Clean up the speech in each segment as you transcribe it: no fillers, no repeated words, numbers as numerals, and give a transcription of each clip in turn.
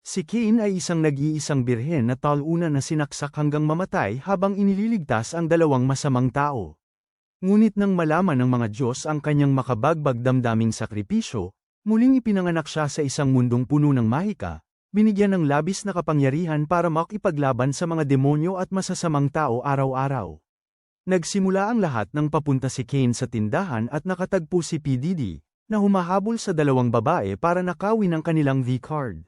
Si Cain ay isang nag-iisang birhen na taluna na sinaksak hanggang mamatay habang inililigtas ang dalawang masamang tao. Ngunit nang malaman ng mga Diyos ang kanyang makabagbag damdaming sakripisyo, muling ipinanganak siya sa isang mundong puno ng mahika, binigyan ng labis na kapangyarihan para makipaglaban sa mga demonyo at masasamang tao araw-araw. Nagsimula ang lahat nang papunta si Cain sa tindahan at nakatagpo si PDD, na humahabol sa dalawang babae para nakawin ang kanilang V-card.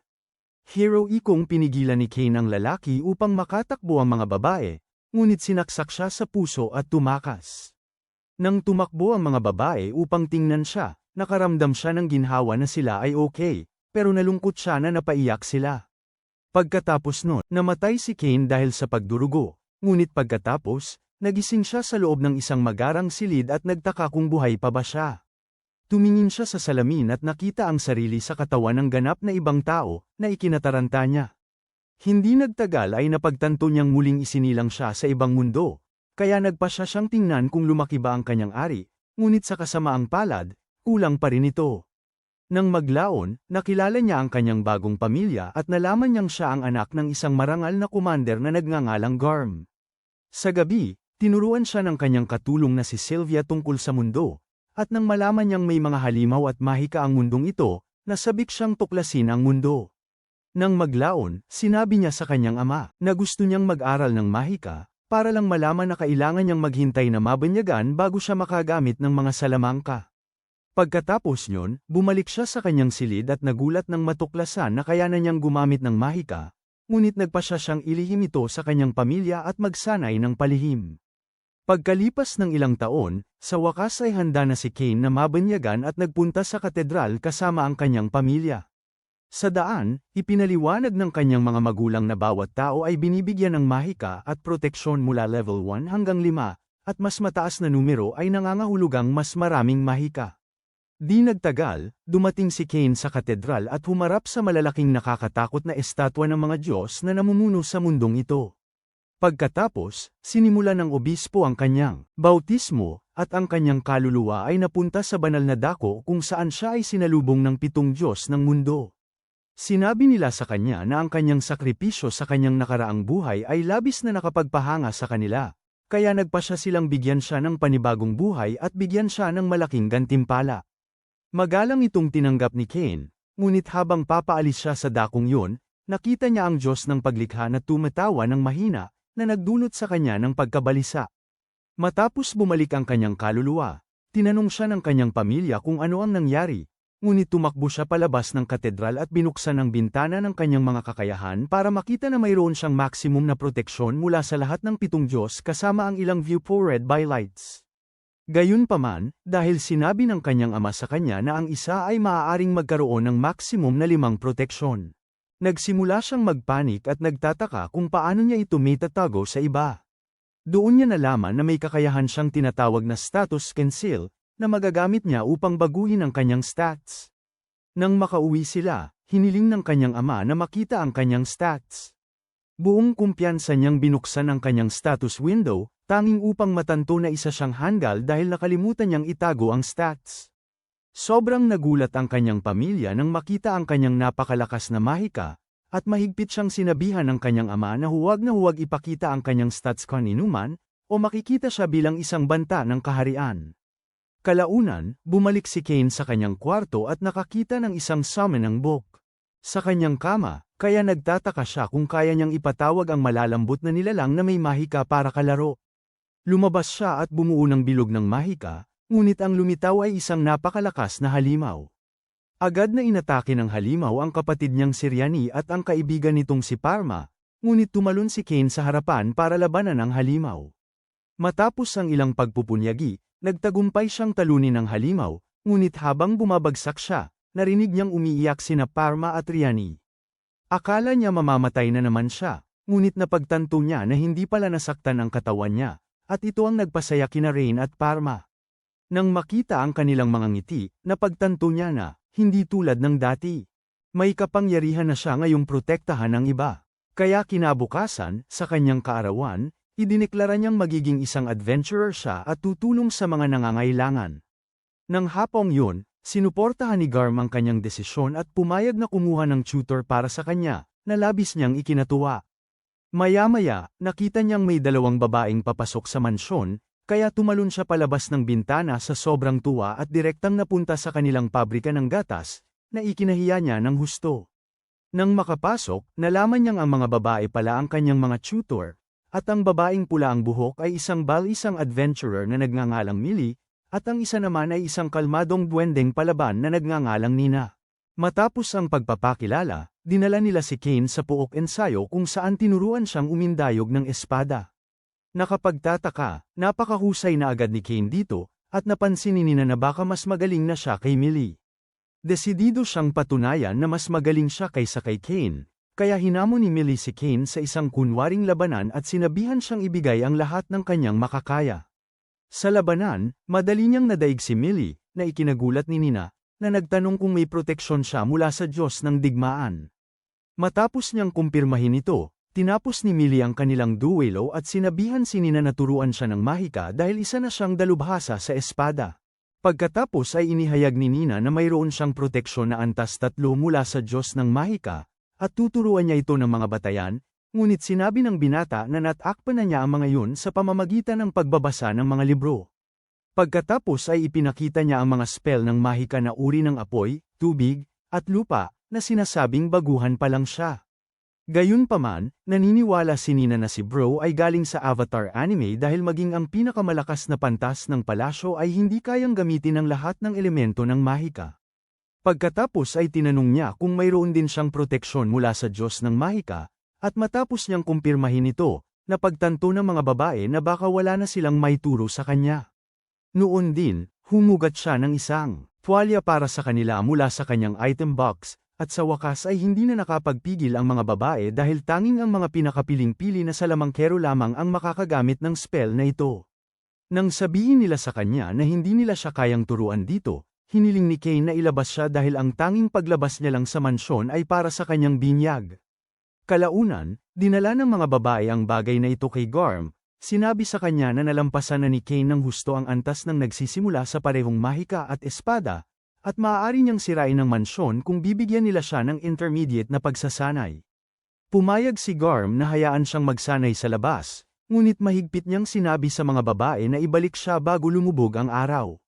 Hero-ikong pinigilan ni Cain ang lalaki upang makatakbo ang mga babae, ngunit sinaksak siya sa puso at tumakas. Nang tumakbo ang mga babae upang tingnan siya, nakaramdam siya ng ginhawa na sila ay okay, pero nalungkot siya na napaiyak sila. Pagkatapos nun, namatay si Cain dahil sa pagdurugo, ngunit pagkatapos, nagising siya sa loob ng isang magarang silid at nagtaka kung buhay pa ba siya. Tumingin siya sa salamin at nakita ang sarili sa katawan ng ganap na ibang tao, na ikinataranta niya. Hindi nagtagal ay napagtanto niyang muling isinilang siya sa ibang mundo, kaya nagpasya siyang tingnan kung lumaki ba ang kanyang ari, ngunit sa kasamaang palad, kulang pa rin ito. Nang maglaon, nakilala niya ang kanyang bagong pamilya at nalaman niyang siya ang anak ng isang marangal na commander na nagngangalang Garm. Sa gabi, tinuruan siya ng kanyang katulong na si Sylvia tungkol sa mundo. At nang malaman niyang may mga halimaw at mahika ang mundong ito, nasabik siyang tuklasin ang mundo. Nang maglaon, sinabi niya sa kanyang ama na gusto niyang mag-aral ng mahika, para lang malaman na kailangan niyang maghintay na mabanyagan bago siya makagamit ng mga salamangka. Pagkatapos niyon, bumalik siya sa kanyang silid at nagulat nang matuklasan na kayanan niyang gumamit ng mahika, ngunit nagpasya siyang ilihim ito sa kanyang pamilya at magsanay ng palihim. Pagkalipas ng ilang taon, sa wakas ay handa na si Cain na mabanyagan at nagpunta sa katedral kasama ang kanyang pamilya. Sa daan, ipinaliwanag ng kanyang mga magulang na bawat tao ay binibigyan ng mahika at proteksyon mula level 1 hanggang 5, at mas mataas na numero ay nangangahulugang mas maraming mahika. Di nagtagal, dumating si Cain sa katedral at humarap sa malalaking nakakatakot na estatwa ng mga Diyos na namumuno sa mundong ito. Pagkatapos, sinimula ng obispo ang kanyang bautismo, at ang kanyang kaluluwa ay napunta sa banal na dako kung saan siya ay sinalubong ng 7 Diyos ng mundo. Sinabi nila sa kanya na ang kanyang sakripisyo sa kanyang nakaraang buhay ay labis na nakapagpahanga sa kanila, kaya nagpasya silang bigyan siya ng panibagong buhay at bigyan siya ng malaking gantimpala. Magalang itong tinanggap ni Cain, ngunit habang papaalis siya sa dakong yun, nakita niya ang Diyos ng paglikha na tumatawa ng mahina, na nagdulot sa kanya ng pagkabalisa. Matapos bumalik ang kanyang kaluluwa, tinanong siya ng kanyang pamilya kung ano ang nangyari, ngunit tumakbo siya palabas ng katedral at binuksan ang bintana ng kanyang mga kakayahan para makita na mayroon siyang maximum na proteksyon mula sa lahat ng 7 Diyos kasama ang ilang viewport by lights. Gayunpaman, dahil sinabi ng kanyang ama sa kanya na ang isa ay maaaring magkaroon ng maximum na 5 proteksyon. Nagsimula siyang magpanik at nagtataka kung paano niya ito maitatago sa iba. Doon niya nalaman na may kakayahan siyang tinatawag na status cancel, na magagamit niya upang baguhin ang kanyang stats. Nang makauwi sila, hiniling ng kanyang ama na makita ang kanyang stats. Buong kumpiyansa niyang binuksan ang kanyang status window, tanging upang matanto na isa siyang handgal dahil nakalimutan niyang itago ang stats. Sobrang nagulat ang kanyang pamilya nang makita ang kanyang napakalakas na mahika, at mahigpit siyang sinabihan ng kanyang ama na huwag ipakita ang kanyang stats kaninuman, o makikita siya bilang isang banta ng kaharian. Kalaunan, bumalik si Cain sa kanyang kwarto at nakakita ng isang summoning book sa kanyang kama, kaya nagtataka siya kung kaya niyang ipatawag ang malalambot na nilalang na may mahika para kalaro. Lumabas siya at bumuo ng bilog ng mahika, ngunit ang lumitaw ay isang napakalakas na halimaw. Agad na inatake ng halimaw ang kapatid niyang si Riani at ang kaibigan nitong si Parma, ngunit tumalon si Cain sa harapan para labanan ang halimaw. Matapos ang ilang pagpupunyagi, nagtagumpay siyang talunin ng halimaw, ngunit habang bumabagsak siya, narinig niyang umiiyak sina Parma at Riani. Akala niya mamamatay na naman siya, ngunit napagtanto niya na hindi pala nasaktan ang katawan niya, at ito ang nagpasaya kina Rain at Parma. Nang makita ang kanilang mga ngiti, napagtanto niya na, hindi tulad ng dati. May kapangyarihan na siya ngayong protektahan ng iba. Kaya kinabukasan, sa kanyang kaarawan, idineklara niyang magiging isang adventurer siya at tutulong sa mga nangangailangan. Nang hapong yun, sinuportahan ni Garm ang kanyang desisyon at pumayag na kumuha ng tutor para sa kanya, na labis niyang ikinatuwa. Maya-maya, nakita niyang may dalawang babaeng papasok sa mansyon, kaya tumalon siya palabas ng bintana sa sobrang tuwa at direktang napunta sa kanilang pabrika ng gatas, na ikinahiya niya ng husto. Nang makapasok, nalaman niyang ang mga babae pala ang kanyang mga tutor, at ang babaeng pula ang buhok ay isang adventurer na nagngangalang Millie, at ang isa naman ay isang kalmadong duwendeng palaban na nagngangalang Nina. Matapos ang pagpapakilala, dinala nila si Kane sa puok ensayo kung saan tinuruan siyang umindayog ng espada. Nakapagtataka, napakahusay na agad ni Kane dito, at napansin ni Nina na baka mas magaling na siya kay Millie. Desidido siyang patunayan na mas magaling siya kaysa kay Kane, kaya hinamon ni Millie si Kane sa isang kunwaring labanan at sinabihan siyang ibigay ang lahat ng kanyang makakaya. Sa labanan, madali niyang nadaig si Millie, na ikinagulat ni Nina, na nagtanong kung may proteksyon siya mula sa Diyos ng digmaan. Matapos niyang kumpirmahin ito, tinapos ni Millie ang kanilang duelo at sinabihan si Nina na turuan siya ng mahika dahil isa na siyang dalubhasa sa espada. Pagkatapos ay inihayag ni Nina na mayroon siyang proteksyon na antas 3 mula sa Diyos ng mahika, at tuturuan niya ito ng mga batayan, ngunit sinabi ng binata na natakpan na niya ang mga yun sa pamamagitan ng pagbabasa ng mga libro. Pagkatapos ay ipinakita niya ang mga spell ng mahika na uri ng apoy, tubig, at lupa, na sinasabing baguhan pa lang siya. Gayunpaman, naniniwala si Nina na si Bro ay galing sa Avatar anime dahil maging ang pinakamalakas na pantas ng palasyo ay hindi kayang gamitin ang lahat ng elemento ng mahika. Pagkatapos ay tinanong niya kung mayroon din siyang proteksyon mula sa Diyos ng mahika, at matapos niyang kumpirmahin ito, napagtanto ng mga babae na baka wala na silang maituro sa kanya. Noon din, humugat siya ng isang tuwalya para sa kanila mula sa kanyang item box, at sa wakas ay hindi na nakapagpigil ang mga babae dahil tanging ang mga pinakapiling-pili na salamangkero lamang ang makakagamit ng spell na ito. Nang sabihin nila sa kanya na hindi nila siya kayang turuan dito, hiniling ni Kane na ilabas siya dahil ang tanging paglabas niya lang sa mansyon ay para sa kanyang binyag. Kalaunan, dinala ng mga babae ang bagay na ito kay Garm, sinabi sa kanya na nalampasan na ni Kane ng husto ang antas ng nagsisimula sa parehong mahika at espada, at maaari niyang sirain ang mansyon kung bibigyan nila siya ng intermediate na pagsasanay. Pumayag si Garm na hayaan siyang magsanay sa labas, ngunit mahigpit niyang sinabi sa mga babae na ibalik siya bago lumubog ang araw.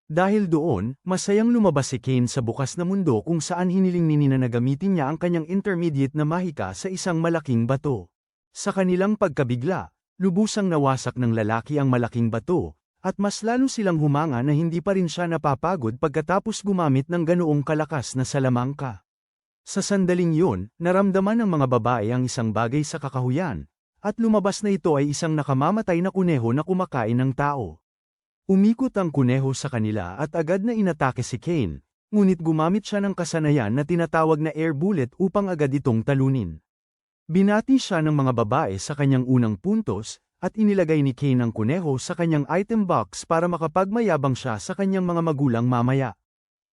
Dahil doon, masayang lumabas si Kane sa bukas na mundo kung saan hiniling ni Nina na gamitin niya ang kanyang intermediate na mahika sa isang malaking bato. Sa kanilang pagkabigla, lubusang nawasak ng lalaki ang malaking bato, at mas lalo silang humanga na hindi pa rin siya napapagod pagkatapos gumamit ng ganoong kalakas na salamangka. Sa sandaling yun, naramdaman ng mga babae ang isang bagay sa kakahuyan, at lumabas na ito ay isang nakamamatay na kuneho na kumakain ng tao. Umikot ang kuneho sa kanila at agad na inatake si Kane, ngunit gumamit siya ng kasanayan na tinatawag na air bullet upang agad itong talunin. Binati siya ng mga babae sa kanyang unang puntos, at inilagay ni Kane ang kuneho sa kanyang item box para makapagmayabang siya sa kanyang mga magulang mamaya.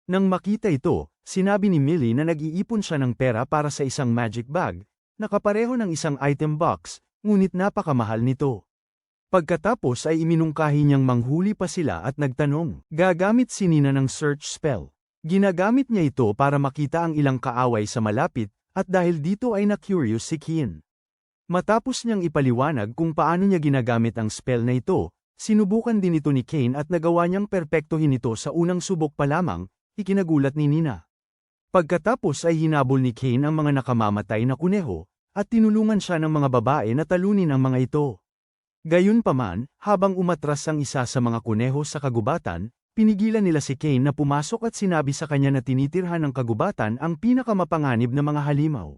Nang makita ito, sinabi ni Millie na nag-iipon siya ng pera para sa isang magic bag, na kapareho ng isang item box, ngunit napakamahal nito. Pagkatapos ay iminungkahi niyang manghuli pa sila at nagtanong, gagamit si Nina ng search spell. Ginagamit niya ito para makita ang ilang kaaway sa malapit, at dahil dito ay na-curious si Kane. Matapos niyang ipaliwanag kung paano niya ginagamit ang spell na ito, sinubukan din ito ni Kane at nagawa niyang perpektuhin ito sa unang subok pa lamang, ikinagulat ni Nina. Pagkatapos ay hinabol ni Kane ang mga nakamamatay na kuneho, at tinulungan siya ng mga babae na talunin ang mga ito. Gayunpaman, habang umatras ang isa sa mga kuneho sa kagubatan, pinigilan nila si Kane na pumasok at sinabi sa kanya na tinitirhan ng kagubatan ang pinakamapanganib na mga halimaw.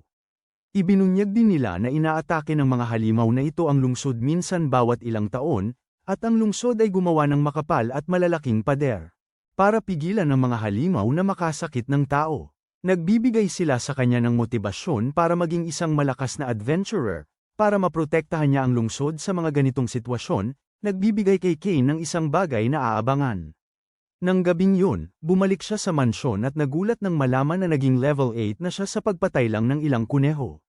Ibinunyag din nila na inaatake ng mga halimaw na ito ang lungsod minsan bawat ilang taon, at ang lungsod ay gumawa ng makapal at malalaking pader para pigilan ang mga halimaw na makasakit ng tao. Nagbibigay sila sa kanya ng motibasyon para maging isang malakas na adventurer, para maprotektahan niya ang lungsod sa mga ganitong sitwasyon, nagbibigay kay Kane ng isang bagay na aabangan. Nang gabing yun, bumalik siya sa mansyon at nagulat nang malaman na naging level 8 na siya sa pagpatay lang ng ilang kuneho.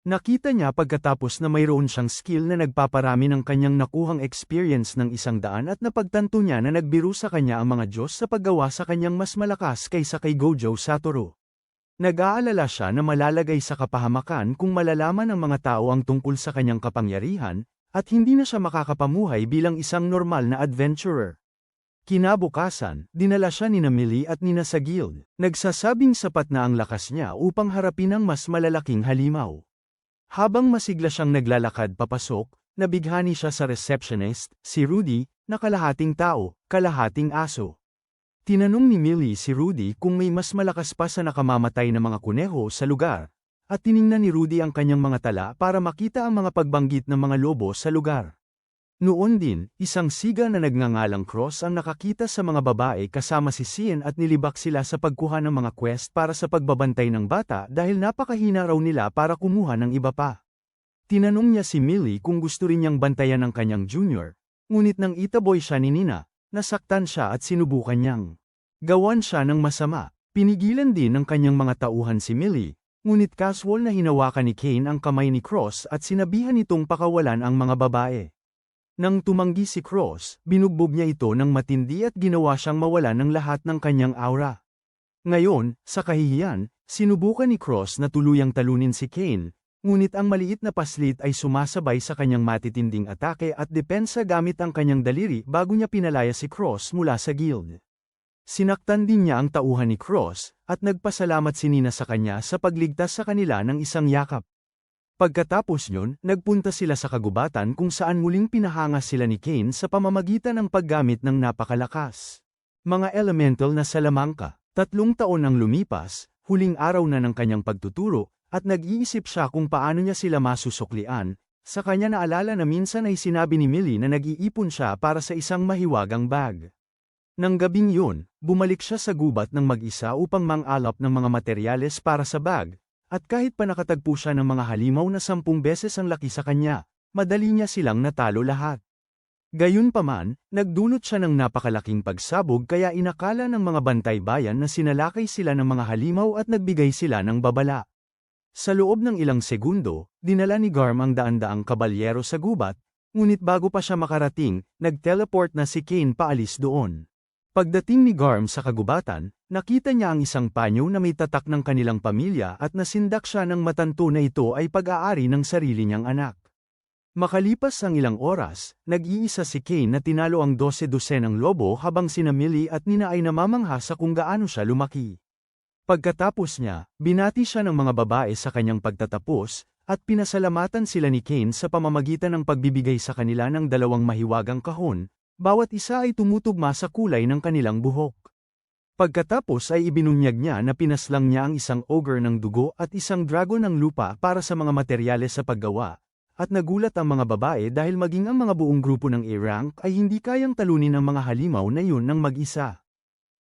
Nakita niya pagkatapos na mayroon siyang skill na nagpaparami ng kanyang nakuhang experience ng 100 at napagtanto niya na nagbiro sa kanya ang mga Diyos sa paggawa sa kanyang mas malakas kaysa kay Gojo Satoru. Nag-aalala siya na malalagay sa kapahamakan kung malalaman ng mga tao ang tungkol sa kanyang kapangyarihan, at hindi na siya makakapamuhay bilang isang normal na adventurer. Kinabukasan, dinala siya ni Millie at nina sa guild, nagsasabing sapat na ang lakas niya upang harapin ang mas malalaking halimaw. Habang masigla siyang naglalakad papasok, nabighani siya sa receptionist, si Rudy, na kalahating tao, kalahating aso. Tinanong ni Millie si Rudy kung may mas malakas pa sa nakamamatay na mga kuneho sa lugar, at tiningnan ni Rudy ang kanyang mga tala para makita ang mga pagbanggit ng mga lobo sa lugar. Noon din, isang siga na nagngangalang Cross ang nakakita sa mga babae kasama si Cian at nilibak sila sa pagkuha ng mga quest para sa pagbabantay ng bata dahil napakahina raw nila para kumuha ng iba pa. Tinanong niya si Millie kung gusto rin niyang bantayan ng kanyang junior, ngunit nang itaboy siya ni Nina, nasaktan siya at sinubukan niyang gawan siya ng masama. Pinigilan din ng kanyang mga tauhan si Millie, ngunit casual na hinawakan ni Kane ang kamay ni Cross at sinabihan itong pakawalan ang mga babae. Nang tumanggi si Cross, binugbog niya ito ng matindi at ginawa siyang mawala ng lahat ng kanyang aura. Ngayon, sa kahihiyan, sinubukan ni Cross na tuluyang talunin si Kane, ngunit ang maliit na paslit ay sumasabay sa kanyang matitinding atake at depensa gamit ang kanyang daliri bago niya pinalaya si Cross mula sa guild. Sinaktan din niya ang tauhan ni Cross, at nagpasalamat si Nina sa kanya sa pagligtas sa kanila ng isang yakap. Pagkatapos yun, nagpunta sila sa kagubatan kung saan muling pinahangas sila ni Kane sa pamamagitan ng paggamit ng napakalakas mga elemental na salamangka. 3 taon ang lumipas, huling araw na ng kanyang pagtuturo, at nag-iisip siya kung paano niya sila masusuklian. Sa kanya naalala na minsan ay sinabi ni Millie na nag-iipon siya para sa isang mahiwagang bag. Nang gabing yun, bumalik siya sa gubat ng mag-isa upang mang-alap ng mga materyales para sa bag, at kahit pa nakatagpo siya ng mga halimaw na 10 beses ang laki sa kanya, madali niya silang natalo lahat. Gayunpaman, nagdulot siya ng napakalaking pagsabog kaya inakala ng mga bantay bayan na sinalakay sila ng mga halimaw at nagbigay sila ng babala. Sa loob ng ilang segundo, dinala ni Garm ang daan-daang kabalyero sa gubat, ngunit bago pa siya makarating, nag-teleport na si Kane paalis doon. Pagdating ni Garm sa kagubatan, nakita niya ang isang panyo na may tatak ng kanilang pamilya at nasindak siya ng matanto na ito ay pag-aari ng sarili niyang anak. Makalipas ang ilang oras, nag-iisa si Kane na tinalo ang 12 ng lobo habang sina Millie at Nina ay namamangha sa kung gaano siya lumaki. Pagkatapos niya, binati siya ng mga babae sa kanyang pagtatapos, at pinasalamatan sila ni Kane sa pamamagitan ng pagbibigay sa kanila ng 2 mahiwagang kahon. Bawat isa ay tumutugma sa kulay ng kanilang buhok. Pagkatapos ay ibinunyag niya na pinaslang niya ang isang ogre ng dugo at isang dragon ng lupa para sa mga materyales sa paggawa, at nagulat ang mga babae dahil maging ang mga buong grupo ng A-rank ay hindi kayang talunin ang mga halimaw na yun ng mag-isa.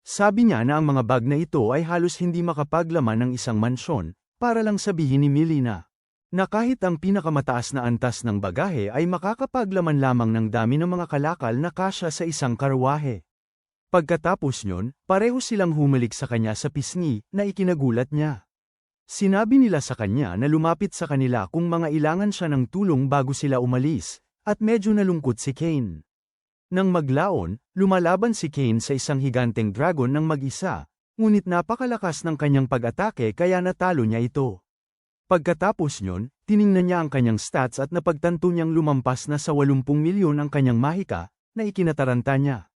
Sabi niya na ang mga bag na ito ay halos hindi makapaglaman ng isang mansyon, para lang sabihin ni Millie na kahit ang pinakamataas na antas ng bagahe ay makakapaglaman lamang ng dami ng mga kalakal na kasya sa isang karwahe. Pagkatapos nyon, pareho silang humalik sa kanya sa pisngi, na ikinagulat niya. Sinabi nila sa kanya na lumapit sa kanila kung mga ilangan siya ng tulong bago sila umalis, at medyo nalungkot si Kane. Nang maglaon, lumalaban si Kane sa isang higanteng dragon ng mag-isa, ngunit napakalakas ng kanyang pag-atake kaya natalo niya ito. Pagkatapos nyon, tiningnan niya ang kanyang stats at napagtanto niyang lumampas na sa 80 milyon ang kanyang mahika, na ikinataranta niya.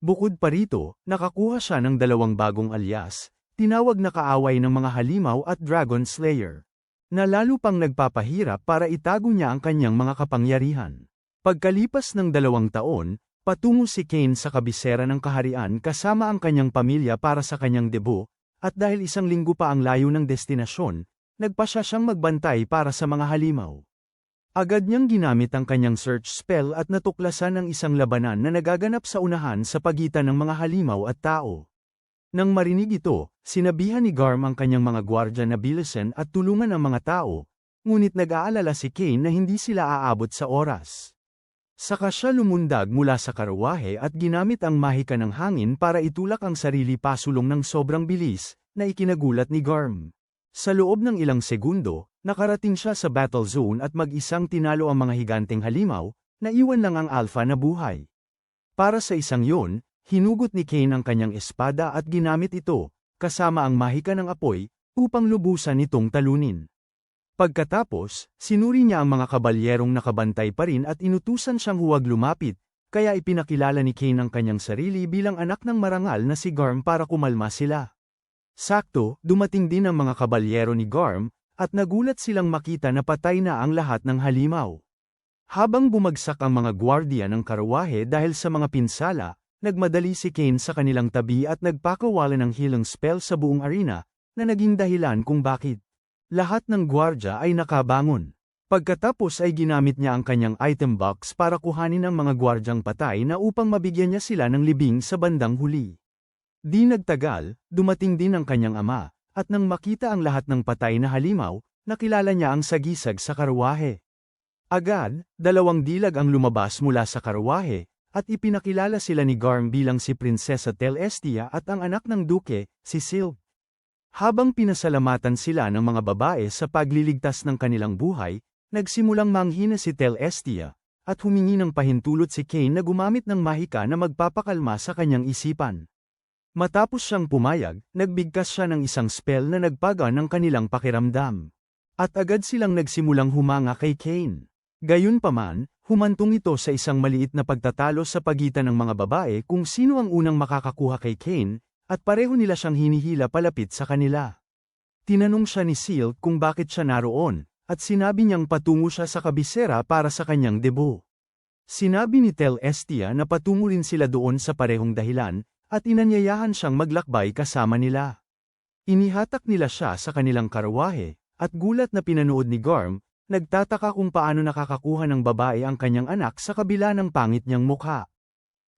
Bukod pa rito, nakakuha siya ng 2 bagong alias, tinawag na kaaway ng mga halimaw at Dragon Slayer, na lalo pang nagpapahirap para itago niya ang kanyang mga kapangyarihan. Pagkalipas ng 2 taon, patungo si Kane sa kabisera ng kaharian kasama ang kanyang pamilya para sa kanyang debut, at dahil 1 linggo pa ang layo ng destinasyon, nagpasya siyang magbantay para sa mga halimaw. Agad niyang ginamit ang kanyang search spell at natuklasan ang isang labanan na nagaganap sa unahan sa pagitan ng mga halimaw at tao. Nang marinig ito, sinabihan ni Garm ang kanyang mga gwardya na bilisan at tulungan ang mga tao, ngunit nag-aalala si Kane na hindi sila aabot sa oras. Saka siya lumundag mula sa karwahe at ginamit ang mahika ng hangin para itulak ang sarili pasulong ng sobrang bilis, na ikinagulat ni Garm. Sa loob ng ilang segundo, nakarating siya sa battle zone at mag-isang tinalo ang mga higanteng halimaw, na iwan lang ang alpha na buhay. Para sa isang yun, hinugot ni Kane ang kanyang espada at ginamit ito, kasama ang mahika ng apoy, upang lubusan itong talunin. Pagkatapos, sinuri niya ang mga kabalyerong nakabantay pa rin at inutusan siyang huwag lumapit, kaya ipinakilala ni Cain ang kanyang sarili bilang anak ng marangal na si Garm para kumalma sila. Sakto, dumating din ang mga kabalyero ni Garm, at nagulat silang makita na patay na ang lahat ng halimaw. Habang bumagsak ang mga gwardiya ng karawahe dahil sa mga pinsala, nagmadali si Cain sa kanilang tabi at nagpakawala ng healing spell sa buong arena, na naging dahilan kung bakit lahat ng gwardya ay nakabangon. Pagkatapos ay ginamit niya ang kanyang item box para kuhanin ang mga gwardyang patay na upang mabigyan niya sila ng libing sa bandang huli. Di nagtagal, dumating din ang kanyang ama, at nang makita ang lahat ng patay na halimaw, nakilala niya ang sagisag sa karawahe. Agad, 2 dilag ang lumabas mula sa karawahe, at ipinakilala sila ni Garm bilang si Prinsesa Telestia at ang anak ng duke, si Sylve. Habang pinasalamatan sila ng mga babae sa pagliligtas ng kanilang buhay, nagsimulang manghina si Telestia, at humingi ng pahintulot si Cain na gumamit ng mahika na magpapakalma sa kanyang isipan. Matapos siyang pumayag, nagbigkas siya ng isang spell na nagpagaan ng kanilang pakiramdam. At agad silang nagsimulang humanga kay Cain. Gayunpaman, humantong ito sa isang maliit na pagtatalo sa pagitan ng mga babae kung sino ang unang makakakuha kay Cain, at pareho nila siyang hinihila palapit sa kanila. Tinanong siya ni Sylve kung bakit siya naroon, at sinabi niyang patungo siya sa kabisera para sa kanyang debo. Sinabi ni Telestia na patungo rin sila doon sa parehong dahilan, at inanyayahan siyang maglakbay kasama nila. Inihatak nila siya sa kanilang karawahe, at gulat na pinanood ni Garm, nagtataka kung paano nakakakuha ng babae ang kanyang anak sa kabila ng pangit niyang mukha.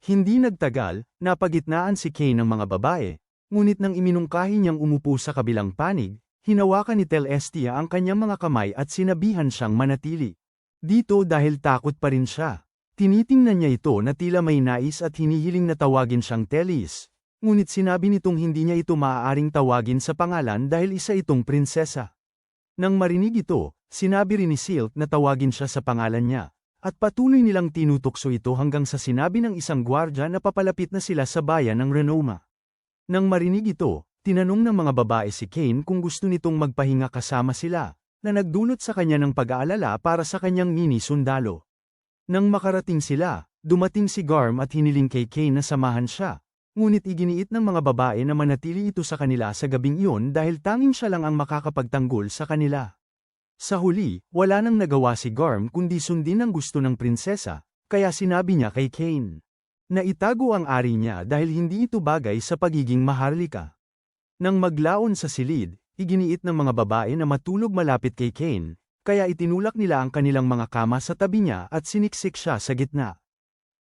Hindi nagtagal, napagitnaan si Cain ng mga babae, ngunit nang iminungkahi niyang umupo sa kabilang panig, hinawakan ni Telestia ang kanyang mga kamay at sinabihan siyang manatili dito dahil takot pa rin siya. Tinitingnan niya ito na tila may nais at hinihiling na tawagin siyang Telis, ngunit sinabi nitong hindi niya ito maaaring tawagin sa pangalan dahil isa itong prinsesa. Nang marinig ito, sinabi rin ni Sylve na tawagin siya sa pangalan niya. At patuloy nilang tinutukso ito hanggang sa sinabi ng isang gwardya na papalapit na sila sa bayan ng Renoma. Nang marinig ito, tinanong ng mga babae si Cain kung gusto nitong magpahinga kasama sila, na nagdulot sa kanya ng pag-aalala para sa kanyang mini-sundalo. Nang makarating sila, dumating si Garm at hiniling kay Cain na samahan siya, ngunit iginiit ng mga babae na manatili ito sa kanila sa gabing iyon dahil tanging siya lang ang makakapagtanggol sa kanila. Sa huli, wala nang nagawa si Garm kundi sundin ang gusto ng prinsesa, kaya sinabi niya kay Cain na itago ang ari niya dahil hindi ito bagay sa pagiging maharlika. Nang maglaon sa silid, iginiit ng mga babae na matulog malapit kay Cain, kaya itinulak nila ang kanilang mga kama sa tabi niya at siniksik siya sa gitna.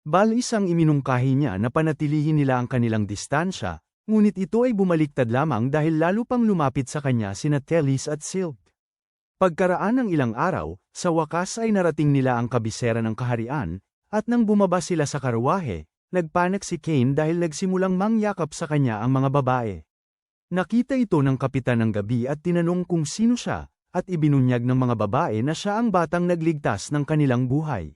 Balis ang iminungkahi niya na panatilihin nila ang kanilang distansya, ngunit ito ay bumaliktad lamang dahil lalo pang lumapit sa kanya sina Telis at Sylve. Pagkaraan ng ilang araw, sa wakas ay narating nila ang kabisera ng kaharian, at nang bumaba sila sa karawahe, nagpanik si Cain dahil nagsimulang mangyakap sa kanya ang mga babae. Nakita ito ng kapitan ng gabi at tinanong kung sino siya, at ibinunyag ng mga babae na siya ang batang nagligtas ng kanilang buhay.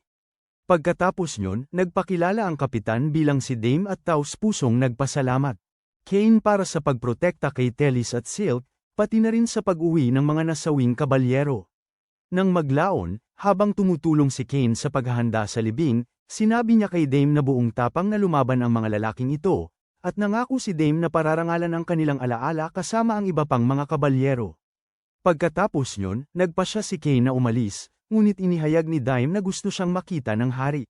Pagkatapos nyon, nagpakilala ang kapitan bilang si Dame at taos-pusong nagpasalamat Cain para sa pagprotekta kay Telis at Sylve, pati na rin sa pag-uwi ng mga nasawing kabalyero. Nang maglaon, habang tumutulong si Cain sa paghahanda sa libing, sinabi niya kay Dame na buong tapang na lumaban ang mga lalaking ito, at nangako si Dame na pararangalan ang kanilang alaala kasama ang iba pang mga kabalyero. Pagkatapos nyon, nagpasya si Cain na umalis, ngunit inihayag ni Dame na gusto siyang makita ng hari.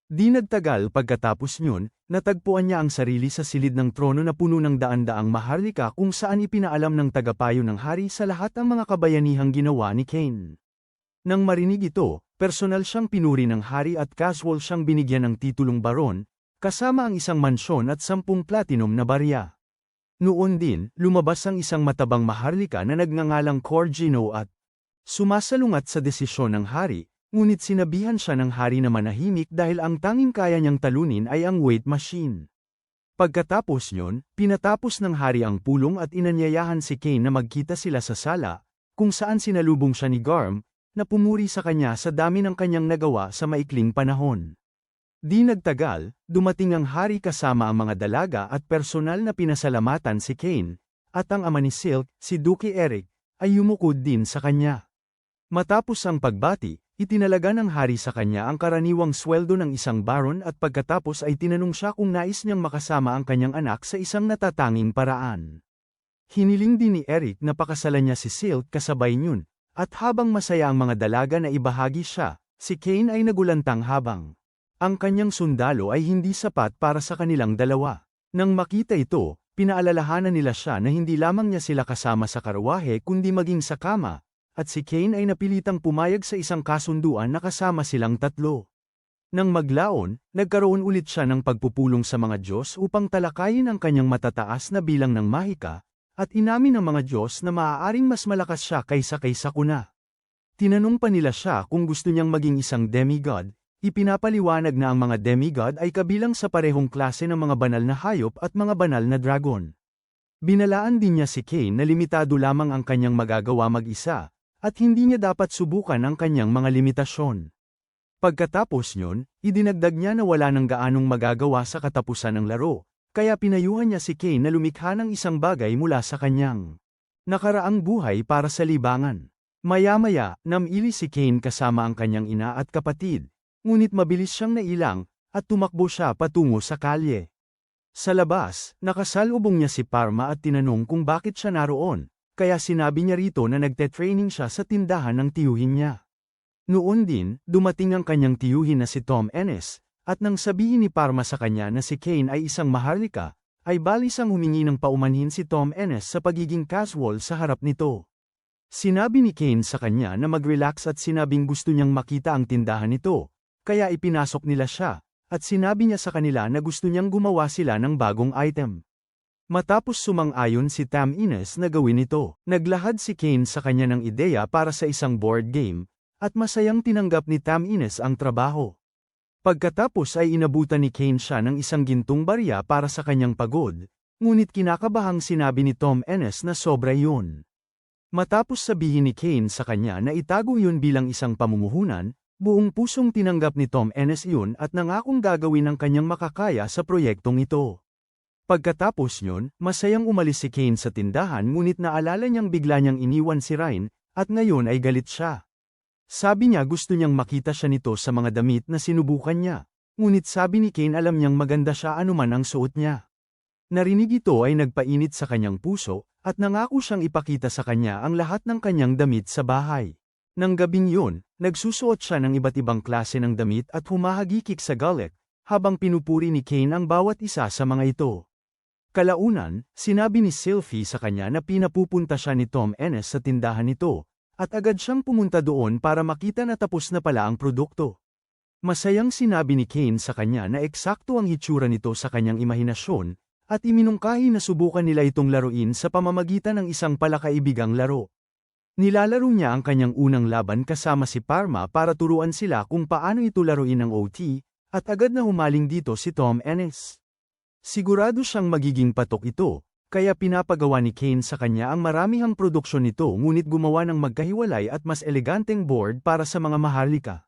Di nagtagal pagkatapos nyon, natagpuan niya ang sarili sa silid ng trono na puno ng daan-daang maharlika kung saan ipinaalam ng tagapayo ng hari sa lahat ang mga kabayanihang ginawa ni Cain. Nang marinig ito, personal siyang pinuri ng hari at casual siyang binigyan ng titulong baron, kasama ang isang mansyon at 10 platinum na barya. Noon din, lumabas ang isang matabang maharlika na nagngangalang Corgino at sumasalungat sa desisyon ng hari, ngunit sinabihan siya ng hari na manahimik dahil ang tanging kaya niyang talunin ay ang weight machine. Pagkatapos nyon, pinatapos ng hari ang pulong at inanyayahan si Cain na magkita sila sa sala, kung saan sinalubong siya ni Garm, na pumuri sa kanya sa dami ng kanyang nagawa sa maikling panahon. Di nagtagal, dumating ang hari kasama ang mga dalaga at personal na pinasalamatan si Cain, At ang ama ni Silk, si Duke Eric, ay yumukod din sa kanya. Matapos ang pagbati, itinalaga ng hari sa kanya ang karaniwang sweldo ng isang baron at pagkatapos ay tinanong siya kung nais niyang makasama ang kanyang anak sa isang natatanging paraan. Hiniling din ni Eric na pakasalan niya si Silk kasabay niyon, at habang masaya ang mga dalaga na ibahagi siya, si Kane ay nagulantang habang ang kanyang sundalo ay hindi sapat para sa kanilang dalawa. Nang makita ito, pinaalalahanan nila siya na hindi lamang niya sila kasama sa karwahe kundi maging sa kama, at si Kane ay napilitang pumayag sa isang kasunduan na kasama silang tatlo. Nang maglaon, nagkaroon ulit siya ng pagpupulong sa mga Diyos upang talakayin ang kanyang matataas na bilang ng mahika, at inamin ng mga Diyos na maaaring mas malakas siya kaysa kuna. Tinanong pa nila siya kung gusto niyang maging isang demigod, ipinapaliwanag na ang mga demigod ay kabilang sa parehong klase ng mga banal na hayop at mga banal na dragon. Binalaan din niya si Kane na limitado lamang ang kanyang magagawa mag-isa, at hindi niya dapat subukan ang kanyang mga limitasyon. Pagkatapos niyon, idinagdag niya na wala nang gaanong magagawa sa katapusan ng laro, kaya pinayuhan niya si Kane na lumikha ng isang bagay mula sa kanyang nakaraang buhay para sa libangan. Maya-maya, namili si Kane kasama ang kanyang ina at kapatid, ngunit mabilis siyang nailang, at tumakbo siya patungo sa kalye. Sa labas, nakasalubong niya si Parma at tinanong kung bakit siya naroon, kaya sinabi niya rito na nagte-training siya sa tindahan ng tiyuhin niya. Noon din, dumating ang kanyang tiyuhin na si Tom Ennis, at nang sabihin ni Parma sa kanya na si Kane ay isang maharlika, ay balisang humingi ng paumanhin si Tom Ennis sa pagiging casual sa harap nito. Sinabi ni Kane sa kanya na mag-relax at sinabing gusto niyang makita ang tindahan nito, kaya ipinasok nila siya, at sinabi niya sa kanila na gusto niyang gumawa sila ng bagong item. Matapos sumang-ayon si Tom Ennis na gawin ito, naglahad si Kane sa kanya ng ideya para sa isang board game, at masayang tinanggap ni Tom Ennis ang trabaho. Pagkatapos ay inabutan ni Kane siya ng isang gintong barya para sa kanyang pagod, ngunit kinakabahang sinabi ni Tom Ennis na sobra yun. Matapos sabihin ni Kane sa kanya na itago yun bilang isang pamumuhunan, buong pusong tinanggap ni Tom Ennis yun at nangakong gagawin ang kanyang makakaya sa proyektong ito. Pagkatapos niyon, masayang umalis si Kane sa tindahan ngunit naalala niyang bigla niyang iniwan si Ryan, at ngayon ay galit siya. Sabi niya gusto niyang makita siya nito sa mga damit na sinubukan niya, ngunit sabi ni Kane alam niyang maganda siya anuman ang suot niya. Narinig ito ay nagpainit sa kanyang puso, at nangako siyang ipakita sa kanya ang lahat ng kanyang damit sa bahay. Nang gabing yun, nagsusuot siya ng iba't ibang klase ng damit at humahagikik sa galit, habang pinupuri ni Kane ang bawat isa sa mga ito. Kalaunan, sinabi ni Sylvie sa kanya na pinapupunta siya ni Tom Ennis sa tindahan nito, at agad siyang pumunta doon para makita na tapos na pala ang produkto. Masayang sinabi ni Kane sa kanya na eksakto ang hitsura nito sa kanyang imahinasyon, at iminungkahi na subukan nila itong laruin sa pamamagitan ng isang palakaibigang laro. Nilalaro niya ang kanyang unang laban kasama si Parma para turuan sila kung paano ito laruin ng OT, at agad na humaling dito si Tom Ennis. Sigurado siyang magiging patok ito, kaya pinapagawa ni Kane sa kanya ang maramihang produksyon nito ngunit gumawa ng magkahiwalay at mas eleganteng board para sa mga maharlika.